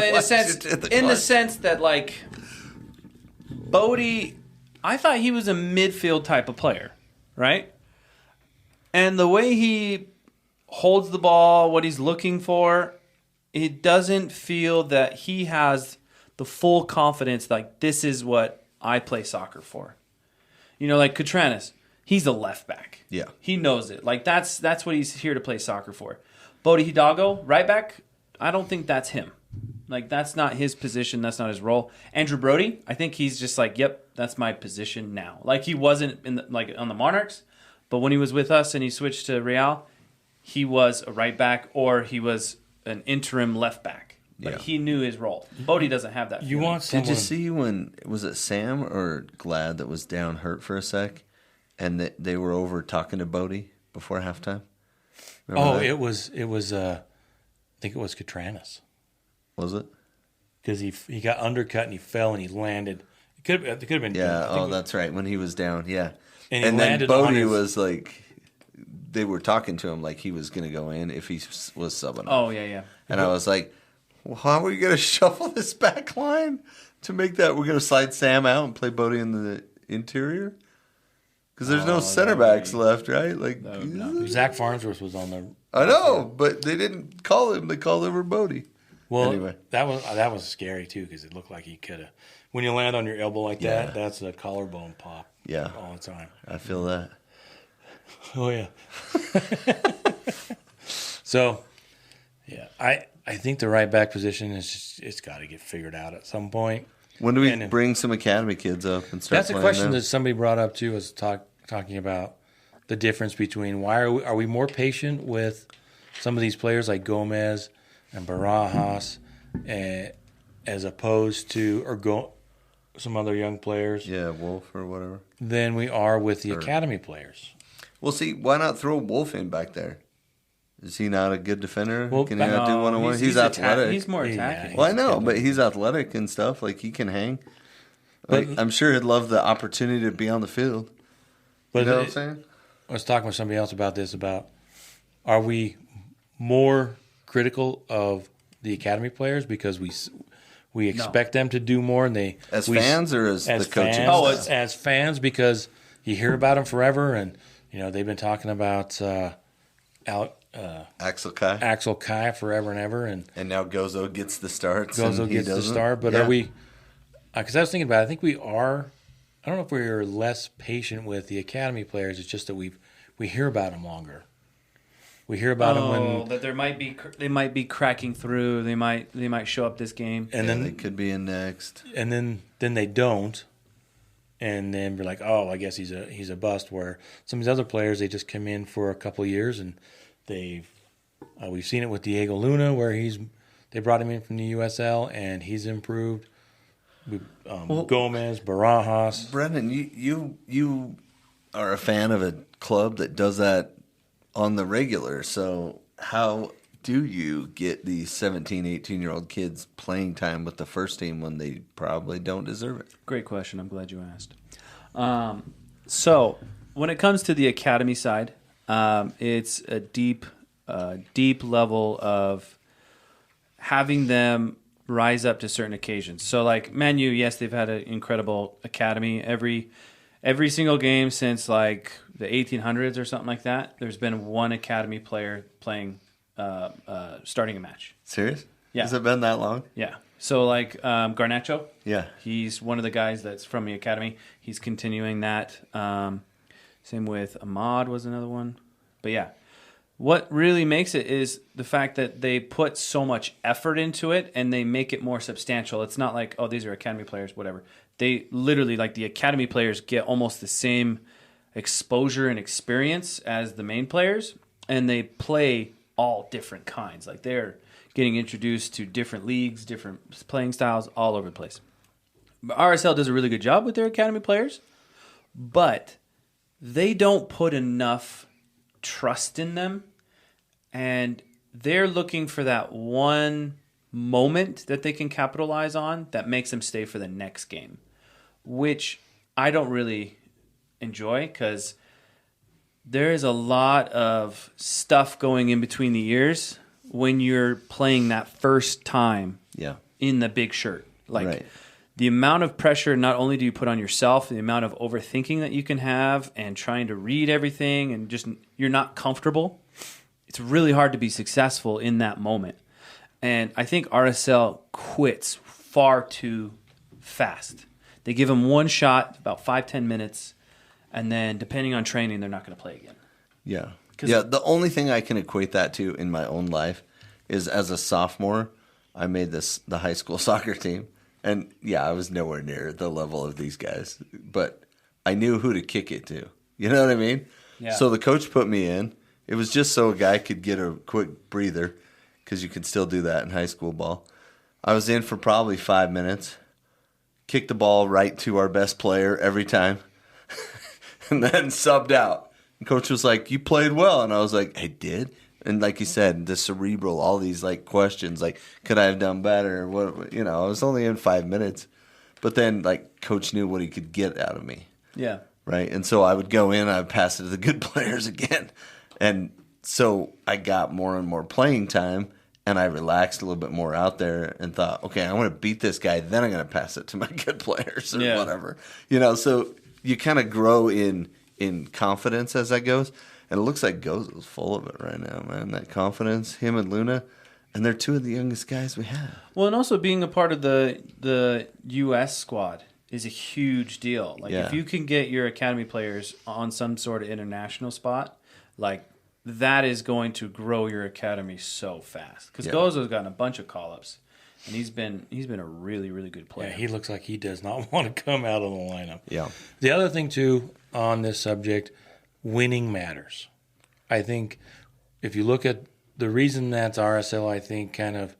S3: in the sense that like Bodie, I thought he was a midfield type of player, right? And the way he holds the ball, what he's looking for, it doesn't feel that he has the full confidence. Like, this is what I play soccer for. You know, like Catranis, he's a left back.
S2: Yeah.
S3: He knows it. Like, that's what he's here to play soccer for. Bodie Hidalgo, right back, I don't think that's him. Like, that's not his position. That's not his role. Andrew Brody, I think he's just like, yep, that's my position now. Like, he wasn't on the Monarchs, but when he was with us and he switched to Real, he was a right back or he was an interim left back. But he knew his role. Bodie doesn't have that feeling.
S2: Did you see when, was it Sam or Glad that was down hurt for a sec? And they were over talking to Bodie before halftime? Remember that?
S1: It was I think it was Catranis.
S2: Was it?
S1: Because he got undercut and he fell and he landed. It could have been.
S2: Yeah, that's right. When he was down, yeah.
S1: And
S2: then Bodie was like, they were talking to him like he was going to go in if he was subbing.
S3: Oh, yeah.
S2: And I was like, well, how are we going to shuffle this back line to make that? We're going to slide Sam out and play Bodie in the interior? Because there's no center backs left, right? Like
S1: Zach Farnsworth was on the.
S2: I know, but they didn't call him. They called over Bodie.
S1: Well,
S2: anyway.
S1: that was scary too because it looked like he could have. When you land on your elbow like that, that's a collarbone pop.
S2: Yeah,
S1: all the time.
S2: I feel that.
S1: Oh yeah. So, yeah, I think the right back position it's got to get figured out at some point.
S2: When do we bring some academy kids up and start?
S1: That's a question that somebody brought up too. Was talking about the difference between why are we more patient with some of these players like Gomez and Barajas, as opposed to some other young players,
S2: Wolf or whatever,
S1: than we are with the academy players.
S2: Well, see, why not throw Wolf in back there? Is he not a good defender?
S1: Well,
S2: Can he not do one-on-one? He's athletic.
S3: He's more attacking.
S2: Well, I know, but he's athletic and stuff. Like, he can hang. Like, I'm sure he'd love the opportunity to be on the field.
S1: But
S2: you know what I'm saying?
S1: I was talking with somebody else about this, are we more critical of the academy players because we expect them to do more, and
S2: fans or as the coaches?
S1: Oh, it's as fans because you hear about them forever, and they've been talking about
S2: Axel Kai
S1: forever and ever, and
S2: now Gozo gets the starts.
S1: Gozo gets the start, but are we? Because I was thinking about it, I think we are. I don't know if we're less patient with the academy players. It's just that we hear about them longer. We hear about them when
S3: that they might be cracking through. They might show up this game,
S2: and then they could be in next,
S1: and then they don't, and then we're like, oh, I guess he's a bust. Where some of these other players, they just come in for a couple of years and we've seen it with Diego Luna where they brought him in from the USL and he's improved. Gomez, Barajas.
S2: Brendan, you are a fan of a club that does that on the regular. So how do you get these 17, 18-year-old kids playing time with the first team when they probably don't deserve it?
S3: Great question. I'm glad you asked. So when it comes to the academy side, it's a deep level of having them rise up to certain occasions. So like Man U, yes, they've had an incredible academy. Every single game since like the 1800s or something like that, there's been one academy player playing, starting a match.
S2: Serious?
S3: Yeah.
S2: Has it been that long?
S3: Yeah. So like Garnacho,
S2: yeah,
S3: he's one of the guys that's from the academy. He's continuing that. Same with Ahmad was another one. But yeah, what really makes it is the fact that they put so much effort into it and they make it more substantial. It's not like, oh, these are academy players, whatever. They literally, like the academy players get almost the same exposure and experience as the main players, and they play all different kinds. Like they're getting introduced to different leagues, different playing styles all over the place. But RSL does a really good job with their academy players, but they don't put enough trust in them, and they're looking for that one moment that they can capitalize on that makes them stay for the next game, which I don't really enjoy because there is a lot of stuff going in between the ears when you're playing that first time in the big shirt. Like the amount of pressure, not only do you put on yourself, the amount of overthinking that you can have and trying to read everything and just you're not comfortable. It's really hard to be successful in that moment. And I think RSL quits far too fast. They give them one shot, about 5-10 minutes, and then depending on training, they're not going to play again.
S2: Yeah. Yeah, the only thing I can equate that to in my own life is as a sophomore, I made the high school soccer team. And, yeah, I was nowhere near the level of these guys. But I knew who to kick it to. You know what I mean?
S3: Yeah.
S2: So the coach put me in. It was just so a guy could get a quick breather because you could still do that in high school ball. I was in for probably 5 minutes. Kicked the ball right to our best player every time. And then subbed out. And coach was like, you played well. And I was like, I did? And like you said, the cerebral, all these like questions, like, could I have done better? What, you know, I was only in 5 minutes. But then, like, coach knew what he could get out of me.
S3: Yeah.
S2: Right? And so I would go in, I would pass it to the good players again. And so I got more and more playing time, and I relaxed a little bit more out there and thought, okay, I want to beat this guy, then I'm going to pass it to my good players or whatever. You know, so you kind of grow in confidence as that goes. And it looks like Gozo's full of it right now, man. That confidence, him and Luna, and they're two of the youngest guys we have.
S3: Well, and also being a part of the U.S. squad is a huge deal. Like, if you can get your academy players on some sort of international spot, like, that is going to grow your academy so fast. Because Gozo's gotten a bunch of call-ups, and he's been a really, really good player.
S1: Yeah, he looks like he does not want to come out of the lineup.
S2: Yeah.
S1: The other thing, too, on this subject, winning matters. I think if you look at the reason that's RSL, I think, kind of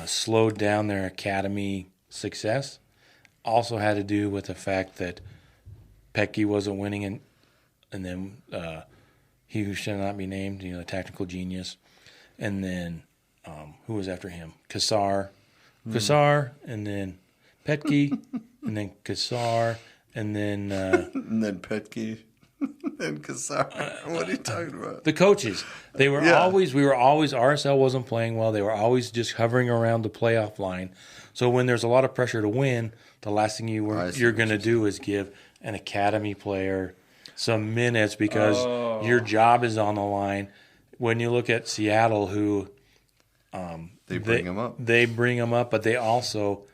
S1: slowed down their academy success, also had to do with the fact that Petke wasn't winning, and then he who shall not be named, the technical genius, and then who was after him? Kassar, and then Petke, and then Kassar, and then
S2: and then Petke. And Kassar. What are you talking about?
S1: The coaches. We were always, RSL wasn't playing well. They were always just hovering around the playoff line. So when there's a lot of pressure to win, the last thing you're going to do is give an academy player some minutes because your job is on the line. When you look at Seattle, who
S2: they bring them up.
S1: They bring them up, but they also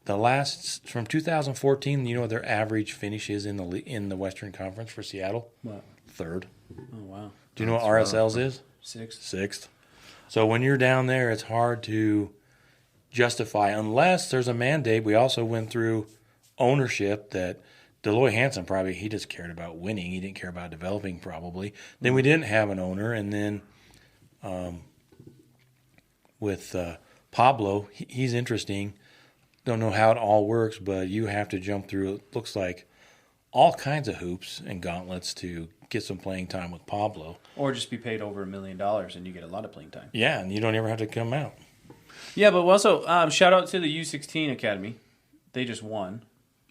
S1: from 2014, you know what their average finish is in the Western Conference for Seattle?
S3: What?
S1: 3rd.
S3: Oh, wow.
S1: Do you know what RSL's is?
S3: 6th.
S1: So when you're down there, it's hard to justify unless there's a mandate. We also went through ownership that Deloy Hansen he just cared about winning. He didn't care about developing probably. Then we didn't have an owner. And then with Pablo, he's interesting. Don't know how it all works, but you have to jump through, it looks like, all kinds of hoops and gauntlets to get some playing time with Pablo.
S3: Or just be paid over $1 million and you get a lot of playing time.
S1: Yeah, and you don't ever have to come out.
S3: Yeah, but also, shout out to the U16 Academy. They just won.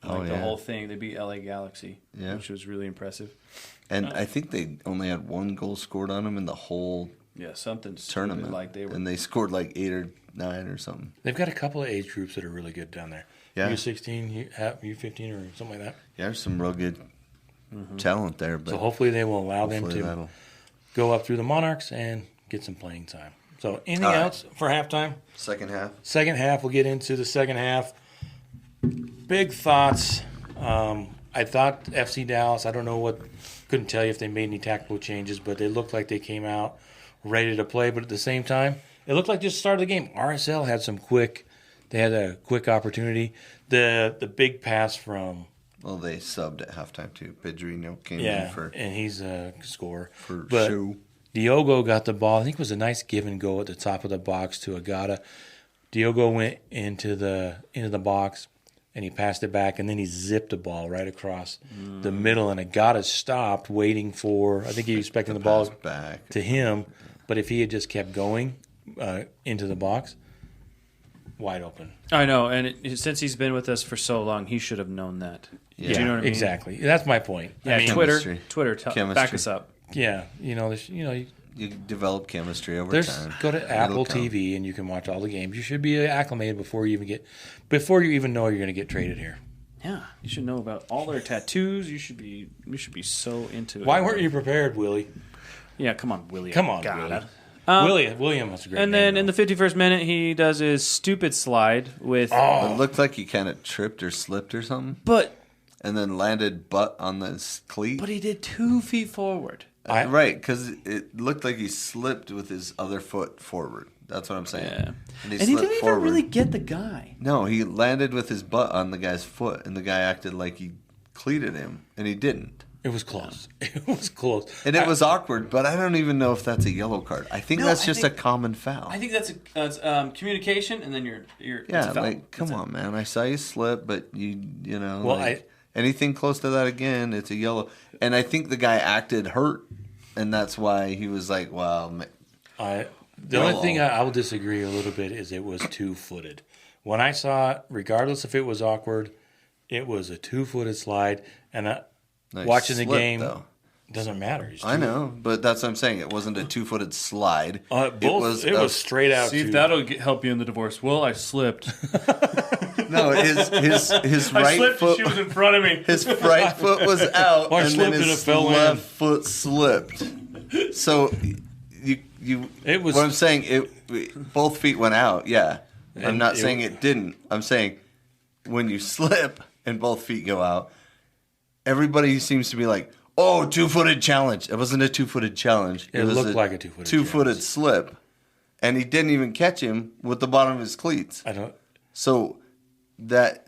S3: The whole thing. They beat LA Galaxy, which was really impressive.
S2: And I think they only had 1 goal scored on them in the whole
S3: something
S2: tournament. And they scored like 8 or 9 or something.
S1: They've got a couple of age groups that are really good down there.
S2: Yeah.
S1: U16, U15, or something like that.
S2: Yeah, there's some real good talent there. But
S1: so hopefully they will allow them to go up through the Monarchs and get some playing time. So anything else for halftime?
S2: Second half.
S1: Second half, we'll get into the second half. Big thoughts. I thought FC Dallas, I don't know couldn't tell you if they made any tactical changes, but they looked like they came out ready to play. But at the same time, it looked like just the start of the game. RSL had they had a quick opportunity. The big pass from...
S2: Well, they subbed at halftime, too. Pedrinho came in for...
S1: and he's a scorer.
S2: But show.
S1: Diogo got the ball. I think it was a nice give and go at the top of the box to Agata. Diogo went into the bax, and he passed it back, and then he zipped the ball right across the middle, and Agata stopped waiting for... I think he was expecting the ball
S2: back
S1: to him, but if he had just kept going into the box, wide open.
S3: I know, and since he's been with us for so long, he should have known that.
S2: Yeah,
S3: Do you know what I mean?
S1: Exactly. That's my point.
S3: Yeah,
S1: I mean,
S3: Twitter, back us up.
S1: yeah,
S2: You develop chemistry over
S1: there's
S2: time.
S1: go to Apple TV and you can watch all the games. You should be acclimated before you even know you're going to get traded here.
S3: Yeah, you should know about all their tattoos. You should be so into it.
S1: Why weren't you prepared, Willie?
S3: Yeah, come on, William.
S1: Come on, Willie. William was a great
S3: And
S1: name,
S3: then in the 51st minute, he does his stupid slide with.
S2: It looked like he kind of tripped or slipped or something, and then landed butt on the cleat.
S3: But he did 2 feet forward.
S2: Right, because it looked like he slipped with his other foot forward. That's what I'm saying.
S3: Yeah.
S2: And
S3: he didn't even really get the guy.
S2: No, he landed with his butt on the guy's foot, and the guy acted like he cleated him, and he didn't.
S1: It was close. It was close.
S2: And it was awkward, but I don't even know if that's a yellow card. I think that's just a common foul.
S3: I think that's communication, and then you're
S2: yeah,
S3: it's a foul.
S2: like, come on, man. I saw you slip, but you know,
S1: Well,
S2: anything close to that again, it's a yellow. And I think the guy acted hurt, and that's why he was like, well,
S1: the only thing I will disagree a little bit is it was 2-footed. When I saw it, regardless if it was awkward, it was a 2-footed slide. And watching the game doesn't matter.
S2: I know, but that's what I'm saying. It wasn't a 2-footed slide.
S1: It was straight out.
S3: See if that'll help you in the divorce. Well, I slipped.
S2: No, his right foot.
S3: She was in front of me.
S2: His right foot was out,
S1: Or
S2: and then
S1: slipped and it
S2: his
S1: fell
S2: left
S1: in.
S2: foot slipped. So you.
S1: It was.
S2: What I'm saying, both feet went out. Yeah, I'm not saying it didn't. I'm saying when you slip and both feet go out, everybody seems to be like, "Oh, 2-footed challenge." It wasn't a 2-footed challenge.
S1: It
S2: was
S1: looked like a 2-footed.
S2: 2-footed slip, and he didn't even catch him with the bottom of his cleats.
S1: I don't.
S2: So that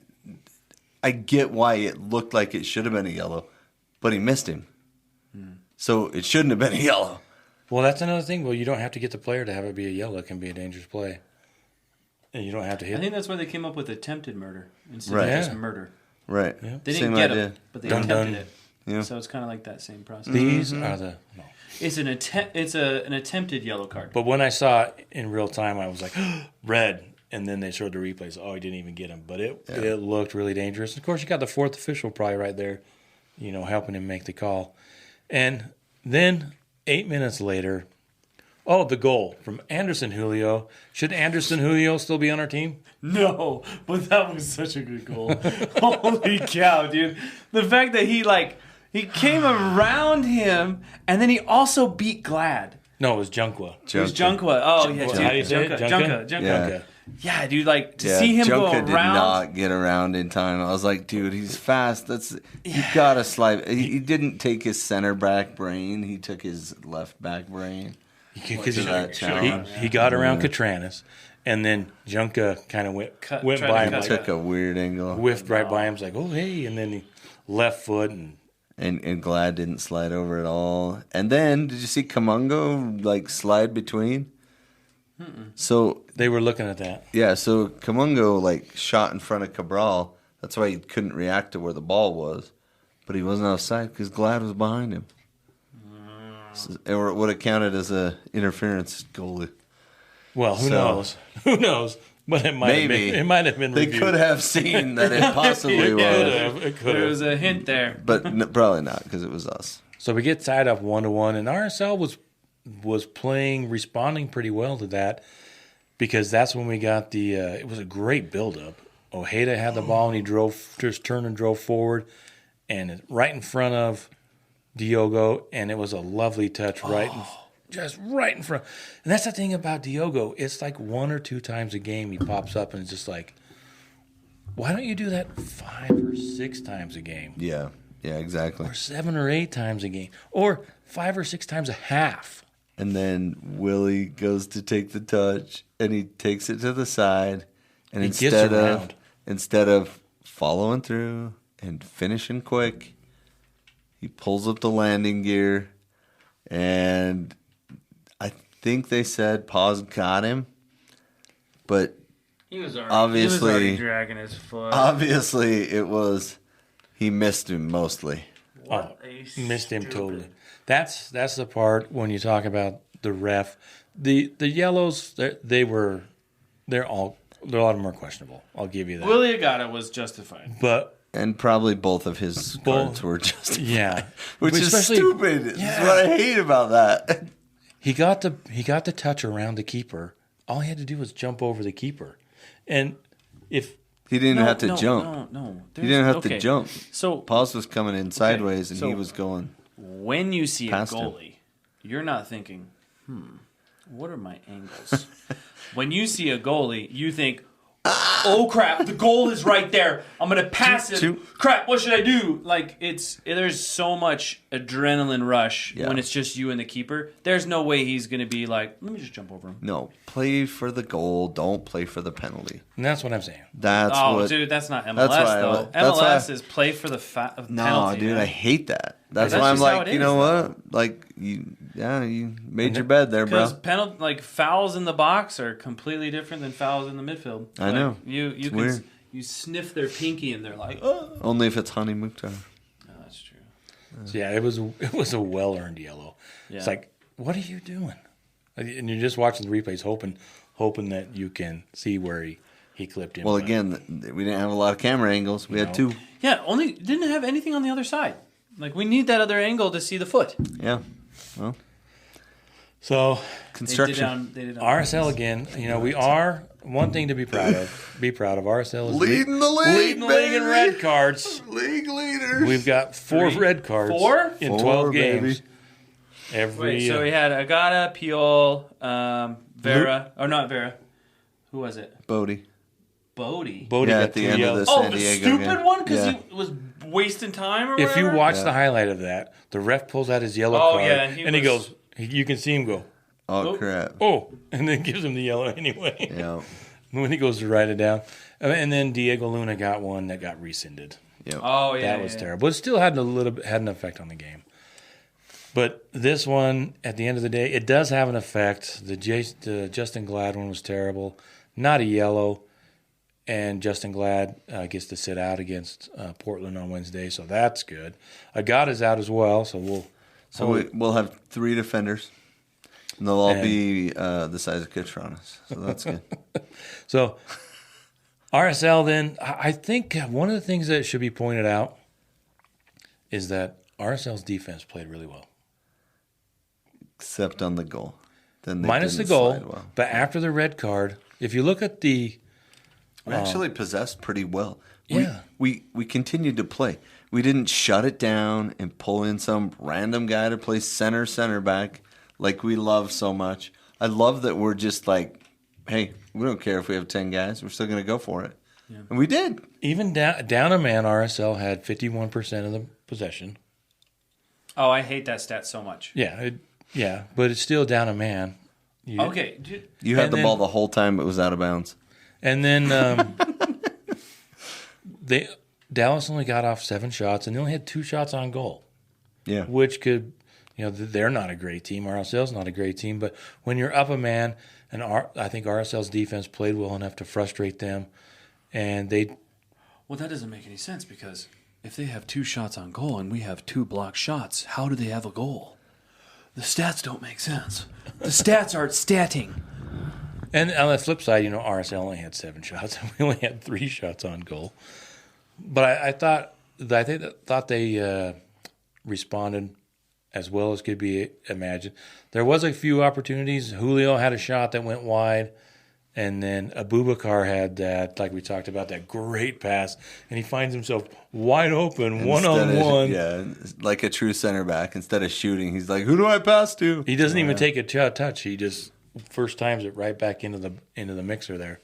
S2: I get why it looked like it should have been a yellow, but he missed him. So it shouldn't have been a yellow.
S1: Well, that's another thing. Well, you don't have to get the player to have it be a yellow. It can be a dangerous play, and you don't have to hit.
S3: I think that's why they came up with attempted murder instead
S2: Right.
S3: of just
S1: Yeah.
S3: murder.
S2: Right.
S1: Yeah.
S3: They
S2: Same
S3: didn't get
S2: idea.
S3: him, but they
S1: Dun,
S3: attempted
S1: dun.
S3: it.
S2: Yeah.
S3: So it's kind of like that same process.
S1: These are the. No.
S3: It's an an attempted yellow card.
S1: But when I saw it in real time, I was like, red. And then they showed the replays. Oh, he didn't even get him. But it looked really dangerous. Of course, you got the fourth official probably right there, helping him make the call. And then 8 minutes later, the goal from Anderson Julio. Should Anderson Julio still be on our team?
S3: No, but that was such a good goal. Holy cow, dude. The fact that he came around him, and then he also beat Glad.
S1: No, it was Junkwa.
S3: It was Junkwa. Oh, yeah, dude.
S1: How do you say it?
S3: Junka.
S2: Yeah.
S3: Yeah, dude, to see him
S2: Junka
S3: go around.
S2: did not get around in time. I was like, dude, he's fast. You gotta slide. He didn't take his center back brain. He took his left back brain.
S1: Because he got around Catranis, and then Junka kind of went by him.
S2: Took a weird angle.
S1: Whiffed right by him. It's like, oh, hey. And then he left foot.
S2: And Glad didn't slide over at all. And then, did you see Kamungo slide between? So
S1: they were looking at that.
S2: Yeah, so Kamungo shot in front of Cabral. That's why he couldn't react to where the ball was. But he wasn't offside because Glad was behind him. So, or it would have counted as a interference goal.
S1: Well, who knows? Who knows? But it might have been
S2: They
S1: reviewed.
S2: could have seen that it possibly was.
S1: It could
S3: There
S1: have.
S3: was a hint there.
S2: But probably not because it was us.
S1: So we get tied up 1-1, and RSL was responding pretty well to that, because that's when we got the. It was a great buildup. Ojeda had the ball, and he turned and drove forward, and right in front of Diogo, and it was a lovely touch just right in front. And that's the thing about Diogo. It's like 1 or 2 times a game he pops up, and it's just like, why don't you do that 5 or 6 times a game?
S2: Yeah, exactly.
S1: Or 7 or 8 times a game. Or 5 or 6 times a half.
S2: And then Willie goes to take the touch, and he takes it to the side, and instead of following through and finishing quick, he pulls up the landing gear, and I think they said Paws got him, but
S3: He was
S2: obviously
S3: already dragging his foot.
S2: Obviously, he missed him mostly.
S1: Missed him totally. That's the part when you talk about the ref. The yellows, they're all A lot of them are questionable. I'll give you that.
S3: Willie Agata was justified.
S1: But
S2: And probably both of his cards were just which is stupid. That's what I hate about that.
S1: He got the touch around the keeper. All he had to do was jump over the keeper, and if
S2: he didn't have to jump, he didn't have to jump.
S3: So
S2: Paus was coming in sideways, and he was going.
S3: When you see a goalie, you're not thinking, what are my angles? When you see a goalie, you think, oh crap, the goal is right there. I'm gonna pass it. Crap, what should I do? Like there's so much adrenaline rush when it's just you and the keeper. There's no way he's gonna be like, let me just jump over him.
S2: No, play for the goal. Don't play for the penalty.
S1: And that's what I'm saying.
S3: Dude, that's not MLS though. MLS is play for the penalty.
S2: No, dude, I hate that. That's why I'm like, you know what? Like you made your bed there, bro.
S3: Because fouls in the box are completely different than fouls in the midfield.
S2: I know.
S3: You sniff their pinky and they're like, oh.
S2: Only if it's Honey Mukhtar.
S3: No, that's true.
S1: So yeah, it was a well earned yellow. Yeah. It's like, what are you doing? And you're just watching the replays, hoping that you can see where he clipped him.
S2: Well, again, we didn't have a lot of camera angles. We had two.
S3: Yeah, didn't have anything on the other side. Like, we need that other angle to see the foot.
S2: Yeah. Well.
S1: So,
S2: construction.
S3: They did
S1: RSL again. You know, we are one thing to be proud of. RSL is
S2: leading the league
S1: in red cards.
S2: League leaders.
S1: We've got 4 red cards.
S3: 4
S1: in 12 games.
S3: Baby. So we had Agata, Piol, Vera, or not Vera. Who was it?
S2: Bodie
S1: at
S2: the end of the San Diego
S3: the stupid
S2: game.
S3: one because he was wasting time or whatever?
S1: If you watch the highlight of that, the ref pulls out his yellow card and he goes, you can see him go,
S2: oh, crap.
S1: Oh, and then gives him the yellow anyway.
S2: Yeah.
S1: When he goes to write it down. And then Diego Luna got one that got rescinded.
S2: Yep.
S3: Oh, yeah.
S1: That was terrible. It still had an effect on the game. But this one, at the end of the day, it does have an effect. The Justin Glad one was terrible. Not a yellow. And Justin Glad gets to sit out against Portland on Wednesday, so that's good. Agata's out as well, so
S2: we'll have 3 defenders, and they'll all be the size of Catronas, so that's good.
S1: So RSL then, I think one of the things that should be pointed out is that RSL's defense played really well.
S2: Except on the goal. Then
S1: minus the goal, but after the red card, if you look at the...
S2: We actually possessed pretty well.
S1: Yeah.
S2: We continued to play. We didn't shut it down and pull in some random guy to play center back like we love so much. I love that we're just like, hey, we don't care if we have 10 guys. We're still going to go for it. Yeah. And we did.
S1: Even down a man, RSL had 51% of the possession.
S3: Oh, I hate that stat so much.
S1: Yeah, but it's still down a man.
S3: Okay.
S2: You had the ball the whole time it was out of bounds.
S1: And then Dallas only got off 7 shots, and they only had 2 shots on goal.
S2: Yeah,
S1: which could, they're not a great team. RSL's not a great team, but when you're up a man, and I think RSL's defense played well enough to frustrate them, and they.
S3: Well, that doesn't make any sense because if they have 2 shots on goal and we have 2 blocked shots, how do they have a goal? The stats don't make sense. The stats aren't statting.
S1: And on the flip side, RSL only had 7 shots, and we only had 3 shots on goal. But I thought they responded as well as could be imagined. There was a few opportunities. Julio had a shot that went wide, and then Abubakar had that, like we talked about, that great pass, and he finds himself wide open, one-on-one.
S2: Yeah, like a true center back. Instead of shooting, he's like, "Who do I pass to?"
S1: He doesn't even take a touch. He just first times it right back into the mixer there.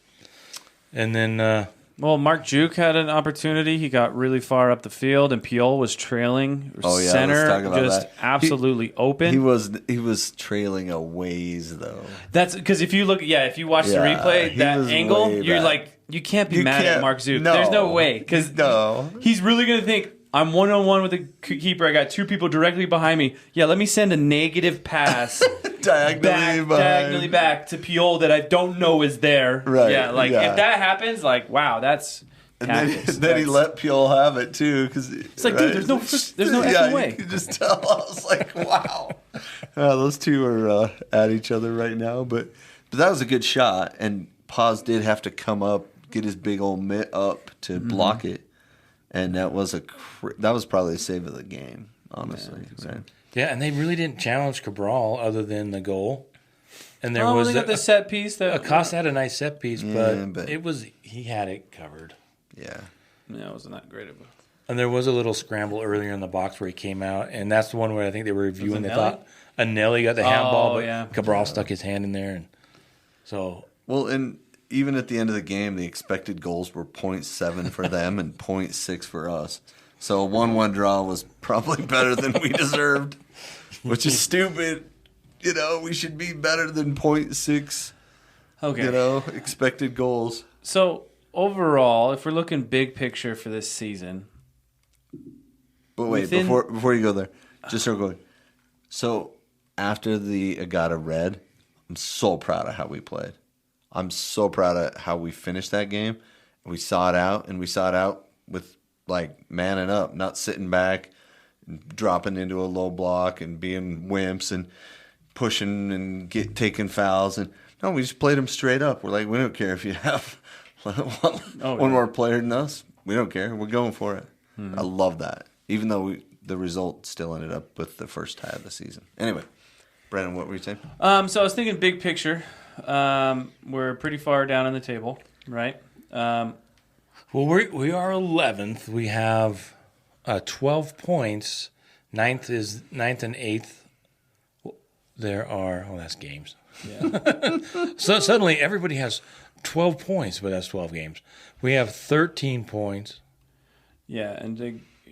S1: And then
S3: Mark Juke had an opportunity. He got really far up the field, and Piol was trailing center, just absolutely open.
S2: He was trailing a ways though.
S3: That's because if you watch the replay, that angle, you're like, you can't be mad at Mark Juke. No, there's no way because he's really gonna think, I'm 1-on-1 with the keeper. I got 2 people directly behind me. Yeah, let me send a negative pass diagonally back to Piol that I don't know is there.
S2: Right.
S3: Yeah, if that happens, wow, that's.
S2: And then he let Piol have it too because
S3: it's like, dude, there's no effing way.
S2: You could just tell. I was like, wow. Those two are at each other right now, but that was a good shot, and Paz did have to come up, get his big old mitt up to block it, and that was probably the save of the game, honestly. Right?
S1: Yeah, and they really didn't challenge Cabral other than the goal. And there
S3: was the set piece that
S1: Acosta had a nice set piece, but he had it covered.
S2: Yeah.
S3: Yeah, it wasn't that great of a.
S1: And there was a little scramble earlier in the box where he came out, and that's the one where I think they were reviewing. They thought Anelli got the handball, but Cabral stuck his hand in there, and so.
S2: Well, and even at the end of the game, the expected goals were 0.7 for them and 0.6 for us. So a 1-1 draw was probably better than we deserved, which is stupid. You know, we should be better than 0.6.
S3: Okay.
S2: You know, expected goals.
S3: So overall, if we're looking big picture for this season.
S2: But wait, before you go there, just so going. So after the Agata Red, I'm so proud of how we played. I'm so proud of how we finished that game. We saw it out, and we saw it out with like manning up, not sitting back, dropping into a low block and being wimps and pushing and taking fouls. And no, we just played them straight up. We're like, we don't care if you have one more player than us. We don't care. We're going for it. I love that. Even though the result still ended up with the first tie of the season. Anyway, Brandon, what were you saying?
S3: So I was thinking big picture. We're pretty far down on the table, right?
S1: Well, we are 11th. We have 12 points. Ninth and 8th. That's games.
S3: Yeah.
S1: So suddenly everybody has 12 points, but that's 12 games. We have 13 points.
S3: Yeah,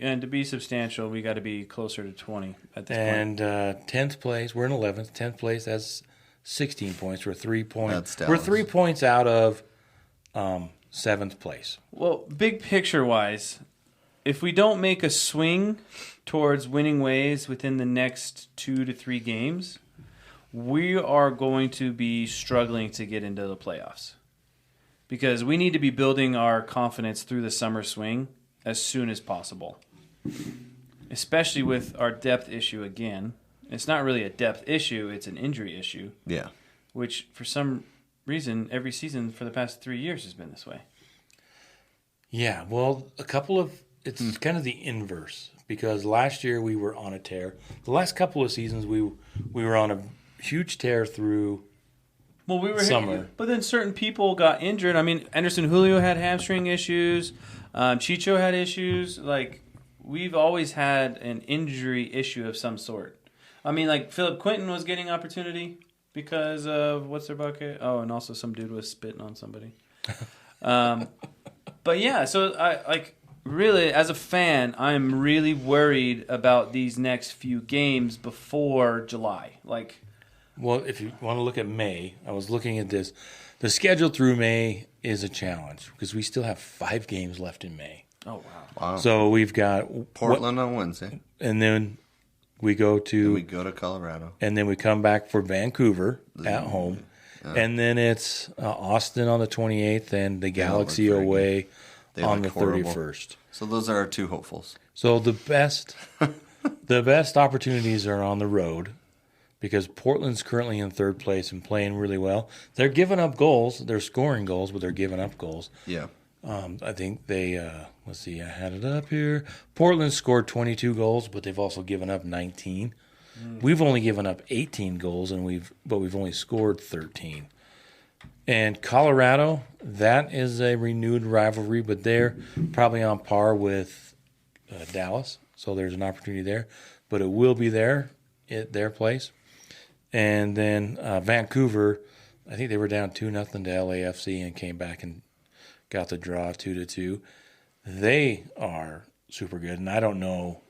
S3: and to be substantial, we got to be closer to 20 at this point.
S1: And 10th place, we're in 11th. 10th place, that's 16 points. We're 3 points.
S2: That's
S1: we're 3 points out of 7th place.
S3: Well, big picture wise, if we don't make a swing towards winning ways within the next 2 to 3 games, we are going to be struggling to get into the playoffs. Because we need to be building our confidence through the summer swing as soon as possible. Especially with our depth issue again. It's not really a depth issue, it's an injury issue.
S2: Yeah.
S3: Which, for some reason, every season for the past 3 years has been this way.
S1: Yeah, well, it's kind of the inverse. Because last year we were on a tear. The last couple of seasons we were on a huge tear through summer.
S3: But then certain people got injured. I mean, Anderson Julio had hamstring issues. Chicho had issues. Like, we've always had an injury issue of some sort. I mean, like, Philip Quinton was getting opportunity because of what's their bucket? Oh, and also some dude was spitting on somebody. But yeah, so really, as a fan, I'm really worried about these next few games before July.
S1: Well, if you want to look at May, I was looking at this. The schedule through May is a challenge because we still have 5 games left in May.
S3: Oh,
S2: Wow.
S1: So we've got
S2: Portland on Wednesday.
S1: And then we go to
S2: Colorado.
S1: And then we come back for Vancouver at home. And then it's Austin on the 28th and the Galaxy away on the 31st.
S2: So those are our 2 hopefuls.
S1: So the best opportunities are on the road. Because Portland's currently in 3rd place and playing really well. They're giving up goals. They're scoring goals, but they're giving up goals.
S2: Yeah.
S1: I think they, let's see, I had it up here. Portland scored 22 goals, but they've also given up 19. We've only given up 18 goals, but we've only scored 13. And Colorado, that is a renewed rivalry, but they're probably on par with Dallas. So there's an opportunity there. But it will be there at their place. And then Vancouver, I think they were down 2-0 to LAFC and came back and got the draw 2-2. They are super good, and I don't know.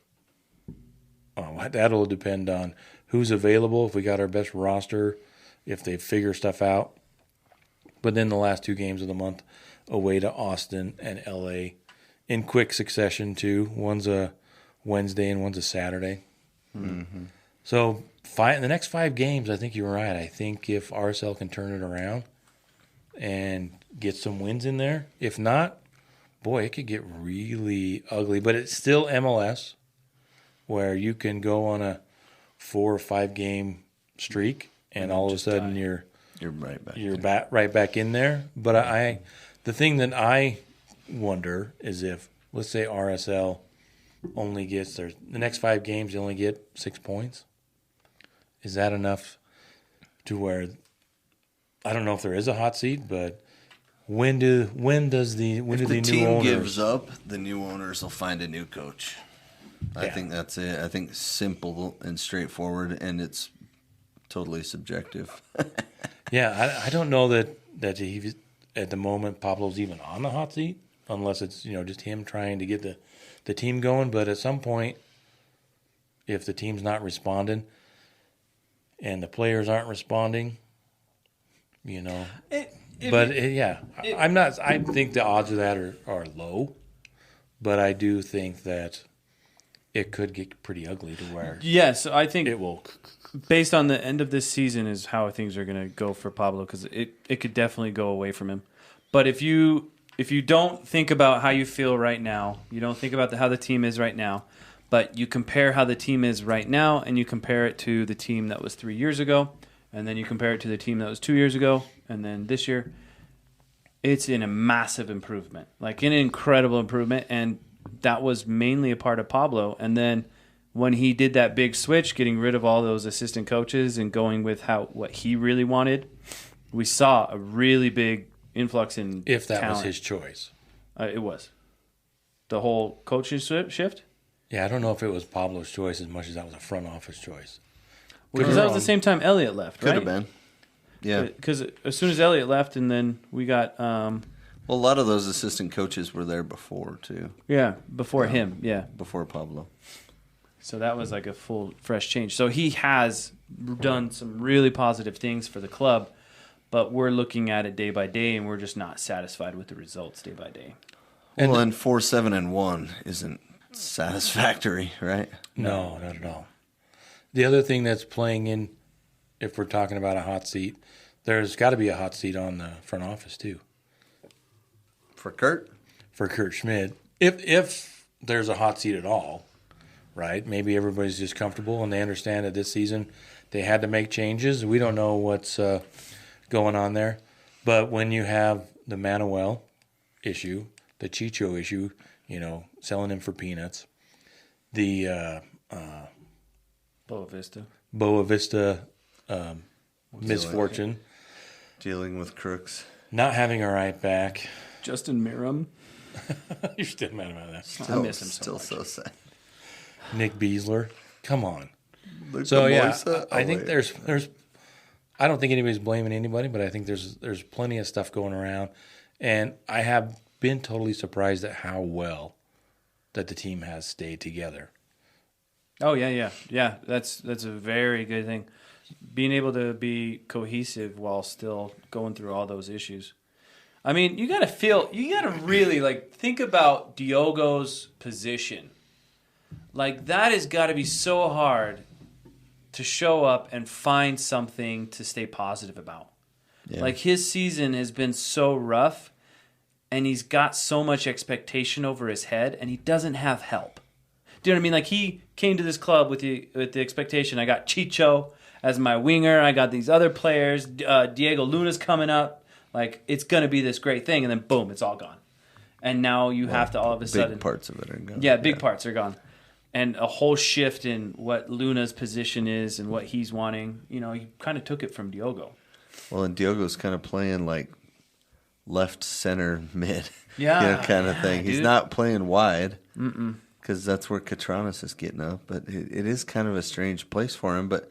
S1: That'll depend on who's available, if we got our best roster, if they figure stuff out. But then the last 2 games of the month, away to Austin and LA in quick succession too. One's a Wednesday and one's a Saturday.
S2: Mm-hmm.
S1: So the next 5 games, I think you're right. I think if RSL can turn it around and get some wins in there, if not, boy, it could get really ugly. But it's still MLS, where you can go on a 4 or 5 game streak, and all of a sudden you're
S2: You're right back.
S1: You're right back in there. But the thing that I wonder is if, let's say RSL only gets the next 5 games, they only get 6 points. Is that enough to where, I don't know if there is a hot seat, but when do the new owners? If the
S2: team gives up, the new owners will find a new coach. I
S1: Yeah.
S2: think that's it. I think simple and straightforward, and it's totally subjective.
S1: Yeah, I don't know that he, at the moment, Pablo's even on the hot seat, unless it's just him trying to get the team going. But at some point, if the team's not responding and the players aren't responding, I think the odds of that are low, but I do think that it could get pretty ugly to where
S3: Yes, I think
S1: it will.
S3: based on the end of this season is how things are going to go for Pablo, because it could definitely go away from him. But if you don't think about how you feel right now, you don't think about how the team is right now, but you compare how the team is right now and you compare it to the team that was 3 years ago, and then you compare it to the team that was 2 years ago, and then this year, it's in a massive improvement, like an incredible improvement, and that was mainly a part of Pablo. And then when he did that big switch, getting rid of all those assistant coaches and going with what he really wanted, we saw a really big influx in
S1: If that
S3: talent.
S1: was his choice.
S3: It was. The whole coaching shift?
S1: Yeah, I don't know if it was Pablo's choice as much as that was a front office choice.
S3: Because that was the same time Elliott left,
S2: Could
S3: right?
S2: have been. Yeah.
S3: Because as soon as Elliott left, and then we got,
S2: Well, a lot of those assistant coaches were there before, too,
S3: before him,
S2: before Pablo.
S3: So that was like a full, fresh change. So he has done some really positive things for the club, but we're looking at it day by day, and we're just not satisfied with the results day by day.
S2: Well, and 4-7-1 isn't satisfactory, right?
S1: No, not at all. The other thing that's playing in, if we're talking about a hot seat, there's got to be a hot seat on the front office too.
S2: For Kurt?
S1: For Kurt Schmidt. If there's a hot seat at all, right? Maybe everybody's just comfortable and they understand that this season they had to make changes. We don't know what's going on there. But when you have the Manuel issue, the Chicho issue, selling him for peanuts, the Boa Vista misfortune,
S2: Dealing with crooks.
S1: not having a right back.
S3: Justin Miram.
S1: You're still mad about that.
S3: I miss him so
S2: Still
S3: much.
S2: so sad.
S1: Nick Beasler, come on.
S2: Luka
S1: So yeah,
S2: Moisa?
S1: I
S2: Oh,
S1: think
S2: wait.
S1: there's. I don't think anybody's blaming anybody, but I think there's plenty of stuff going around, and I have been totally surprised at how well that the team has stayed together.
S3: Oh yeah. That's a very good thing. Being able to be cohesive while still going through all those issues. I mean, you gotta really think about Diogo's position. Like, that has got to be so hard to show up and find something to stay positive about.
S2: Yeah.
S3: Like, his season has been so rough, and he's got so much expectation over his head, and he doesn't have help. Do you know what I mean? Like, he came to this club with the expectation, I got Chicho as my winger, I got these other players, Diego Luna's coming up, like, it's going to be this great thing, and then boom, it's all gone. And now you have to all of a sudden...
S2: Big parts of it are gone.
S3: Yeah, big parts are gone. And a whole shift in what Luna's position is and what he's wanting. He kind of took it from Diogo.
S2: Well, and Diogo's kind of playing like left center mid,
S3: Yeah,
S2: kind of thing. He's
S3: dude.
S2: not playing wide because that's where Katranis is getting up. But it is kind of a strange place for him. But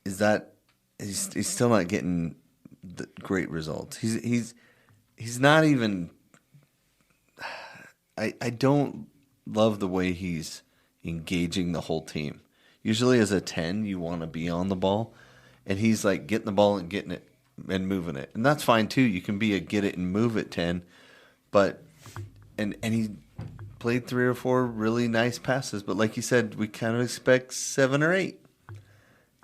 S2: he's still not getting the great results. He's not even. I don't love the way he's engaging the whole team. Usually as a 10, you want to be on the ball, and he's like getting the ball and getting it and moving it. And that's fine too. You can be a get it and move it 10, but and he played 3 or 4 really nice passes, but like you said, we kind of expect 7 or 8.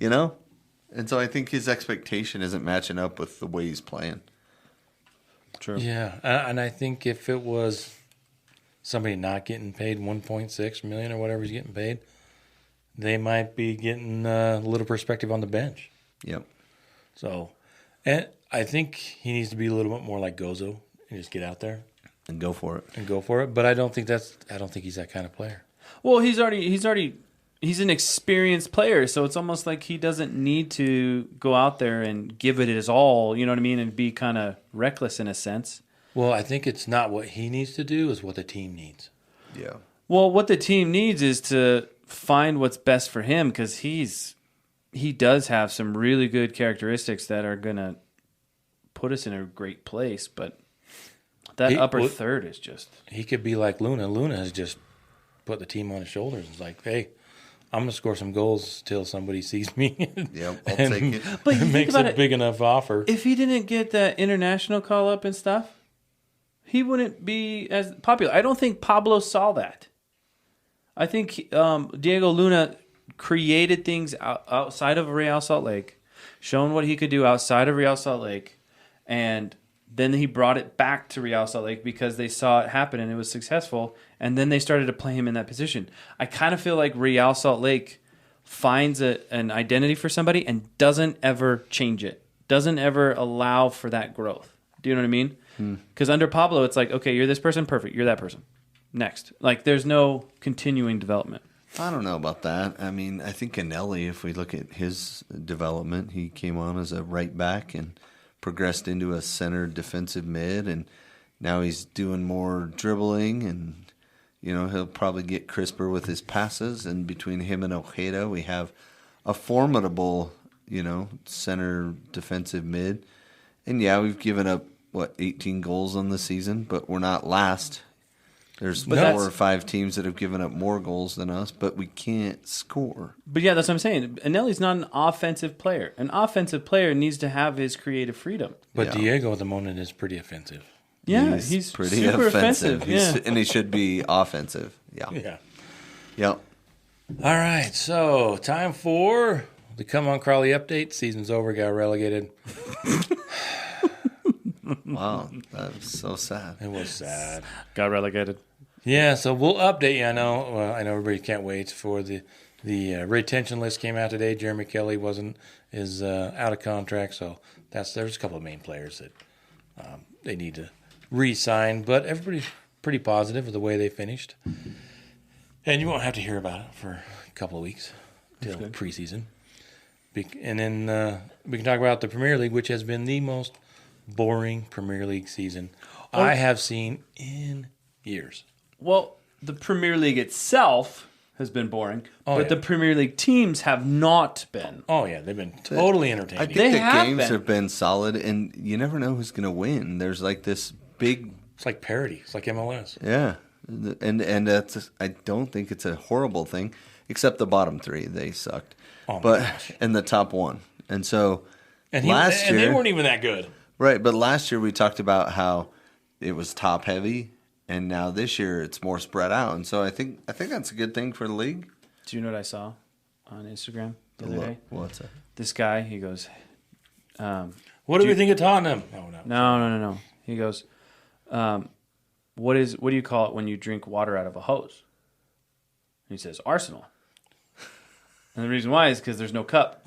S2: And so I think his expectation isn't matching up with the way he's playing.
S3: True.
S1: Yeah, and I think if it was somebody not getting paid $1.6 million or whatever he's getting paid, they might be getting a little perspective on the bench.
S2: Yep.
S1: So, And I think he needs to be a little bit more like Gozo and just get out there
S2: And go for it.
S1: But I don't think he's that kind of player.
S3: Well, he's an experienced player, so it's almost like he doesn't need to go out there and give it his all, you know what I mean, and be kind of reckless in a sense.
S1: Well, I think it's not what he needs to do, is what the team needs.
S2: Yeah.
S3: Well, what the team needs is to find what's best for him, because he does have some really good characteristics that are going to put us in a great place, but that upper third is just...
S1: He could be like Luna. Luna has just put the team on his shoulders. It's like, hey, I'm going to score some goals till somebody sees me.
S2: Yeah, I'll take it.
S3: But you
S1: makes a big enough offer.
S3: If he didn't get that international call-up and stuff, he wouldn't be as popular. I don't think Pablo saw that. I think Diego Luna created things outside of Real Salt Lake, shown what he could do outside of Real Salt Lake, and then he brought it back to Real Salt Lake because they saw it happen and it was successful, and then they started to play him in that position. I kind of feel like Real Salt Lake finds an identity for somebody and doesn't ever change it, doesn't ever allow for that growth. Do you know what I mean? Because under Pablo, it's like, okay, you're this person, perfect, you're that person. Next. Like, there's no continuing development.
S2: I don't know about that. I mean, I think Anelli, if we look at his development, he came on as a right back and progressed into a center defensive mid, and now he's doing more dribbling, and he'll probably get crisper with his passes. And between him and Ojeda, we have a formidable, center defensive mid. And yeah, we've given up 18 goals on the season, but we're not last. There's 4 or 5 teams that have given up more goals than us, but we can't score.
S3: But yeah, that's what I'm saying. Anelli's not an offensive player. An offensive player needs to have his creative freedom.
S1: But Diego at the moment is pretty offensive.
S3: Yeah, he's
S2: pretty
S3: super
S2: offensive.
S3: Yeah.
S2: And he should be offensive. Yeah.
S1: Yeah.
S2: Yep.
S1: All right, so time for the Come On Crawley update. Season's over, got relegated.
S2: Wow, that was so sad.
S1: It was sad.
S3: Got relegated.
S1: Yeah, so we'll update you. I know everybody can't wait for the retention list came out today. Jeremy Kelly is out of contract, so there's a couple of main players that they need to re-sign, but everybody's pretty positive of the way they finished. And you won't have to hear about it for a couple of weeks till preseason. And then we can talk about the Premier League, which has been the most boring Premier League season I have seen in years.
S3: Well, the Premier League itself has been boring, but the Premier League teams have not been.
S1: Oh, yeah, they've been totally entertaining.
S2: I think the games have been solid, and you never know who's going to win. There's like this big...
S1: It's like parity. It's like MLS.
S2: Yeah, and that's, I don't think it's a horrible thing, except the bottom 3. They sucked.
S1: Oh,
S2: and the top 1. And so
S1: and
S2: last year...
S1: And they weren't even that good.
S2: Right, but last year we talked about how it was top heavy, and now this year it's more spread out, and so I think that's a good thing for the league.
S3: Do you know what I saw on Instagram the other day?
S2: What's that?
S3: This guy, he goes,
S1: what do we think of Tottenham? Oh,
S3: no. He goes, what do you call it when you drink water out of a hose? And he says, Arsenal. And the reason why is because there's no cup.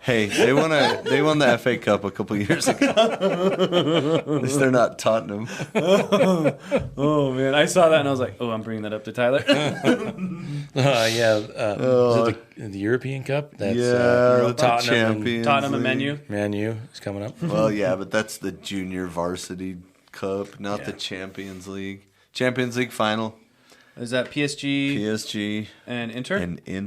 S2: Hey, they won the FA Cup a couple years ago. At least they're not Tottenham.
S3: Oh man, I saw that and I was like, "Oh, I'm bringing that up to Tyler."
S1: Is it the European Cup? That's,
S2: the
S3: Tottenham and Man U
S1: is coming up.
S2: Well, yeah, but that's the Junior Varsity Cup, not the Champions League. Champions League final.
S3: Is that PSG and Inter?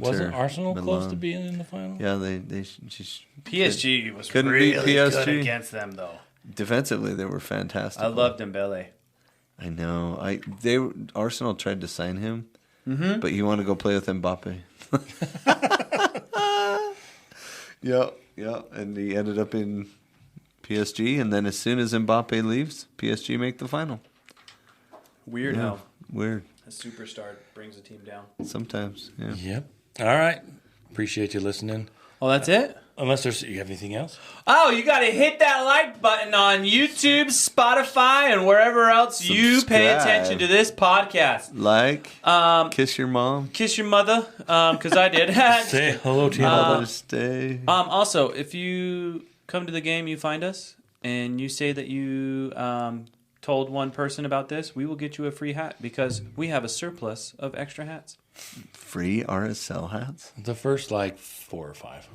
S1: Wasn't Arsenal
S2: Milan.
S1: close to being in the final?
S2: Yeah, they just
S3: PSG was
S2: couldn't
S3: really
S2: beat PSG.
S3: good against them, though.
S2: Defensively, they were fantastic.
S3: I loved Dembele.
S2: I know. Arsenal tried to sign him, but he wanted to go play with Mbappe. Yeah, and he ended up in PSG, and then as soon as Mbappe leaves, PSG make the final.
S3: Weird how
S2: weird.
S3: A superstar brings a team down.
S2: Sometimes, yeah.
S1: Yep. All right. Appreciate you listening.
S3: Oh, that's it?
S1: Unless you have anything else?
S3: Oh, you got to hit that like button on YouTube, Spotify, and wherever else you pay attention to this podcast.
S2: Like, kiss your mom.
S3: Kiss your mother, because I did.
S1: Say hello to your
S2: Mother's Day.
S3: Also, if you come to the game, you find us, and you say that you told one person about this, we will get you a free hat because we have a surplus of extra hats.
S2: Free RSL hats?
S1: The first, 4 or 5.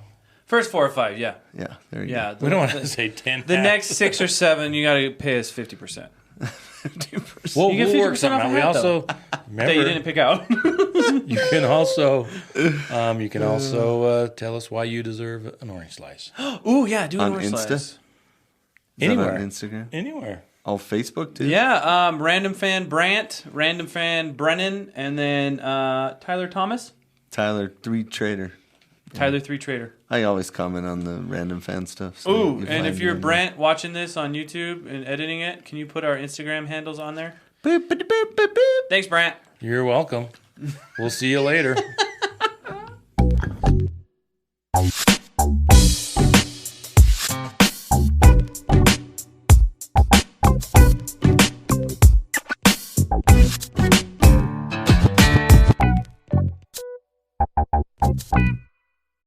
S3: First 4 or 5, yeah.
S2: Yeah, there you go.
S1: We don't want to say 10
S3: The
S1: hats.
S3: next 6 or 7, you got to pay us 50%.
S2: 50%.
S1: We'll
S3: You get
S1: work
S3: 50%
S1: something
S3: off
S1: out.
S3: a
S1: We
S3: hat,
S1: also
S3: that
S1: remember
S3: you didn't pick out.
S1: you can also tell us why you deserve an orange slice.
S3: Ooh, yeah, do an
S2: On
S3: orange
S2: Insta?
S3: slice.
S2: Is
S1: Anywhere.
S2: that on Instagram?
S1: Anywhere.
S2: Oh, Facebook too?
S3: Yeah, Random Fan Brant, Random Fan Brennan, and then Tyler Thomas.
S2: Tyler 3 Trader.
S3: Tyler 3 Trader.
S2: I always comment on the random fan stuff. So
S3: Ooh,
S2: you
S3: and
S2: find
S3: if you're
S2: me.
S3: Brant watching this on YouTube and editing it, can you put our Instagram handles on there?
S2: Boop, boop, boop, boop, boop.
S3: Thanks, Brant.
S1: You're welcome. We'll see you later.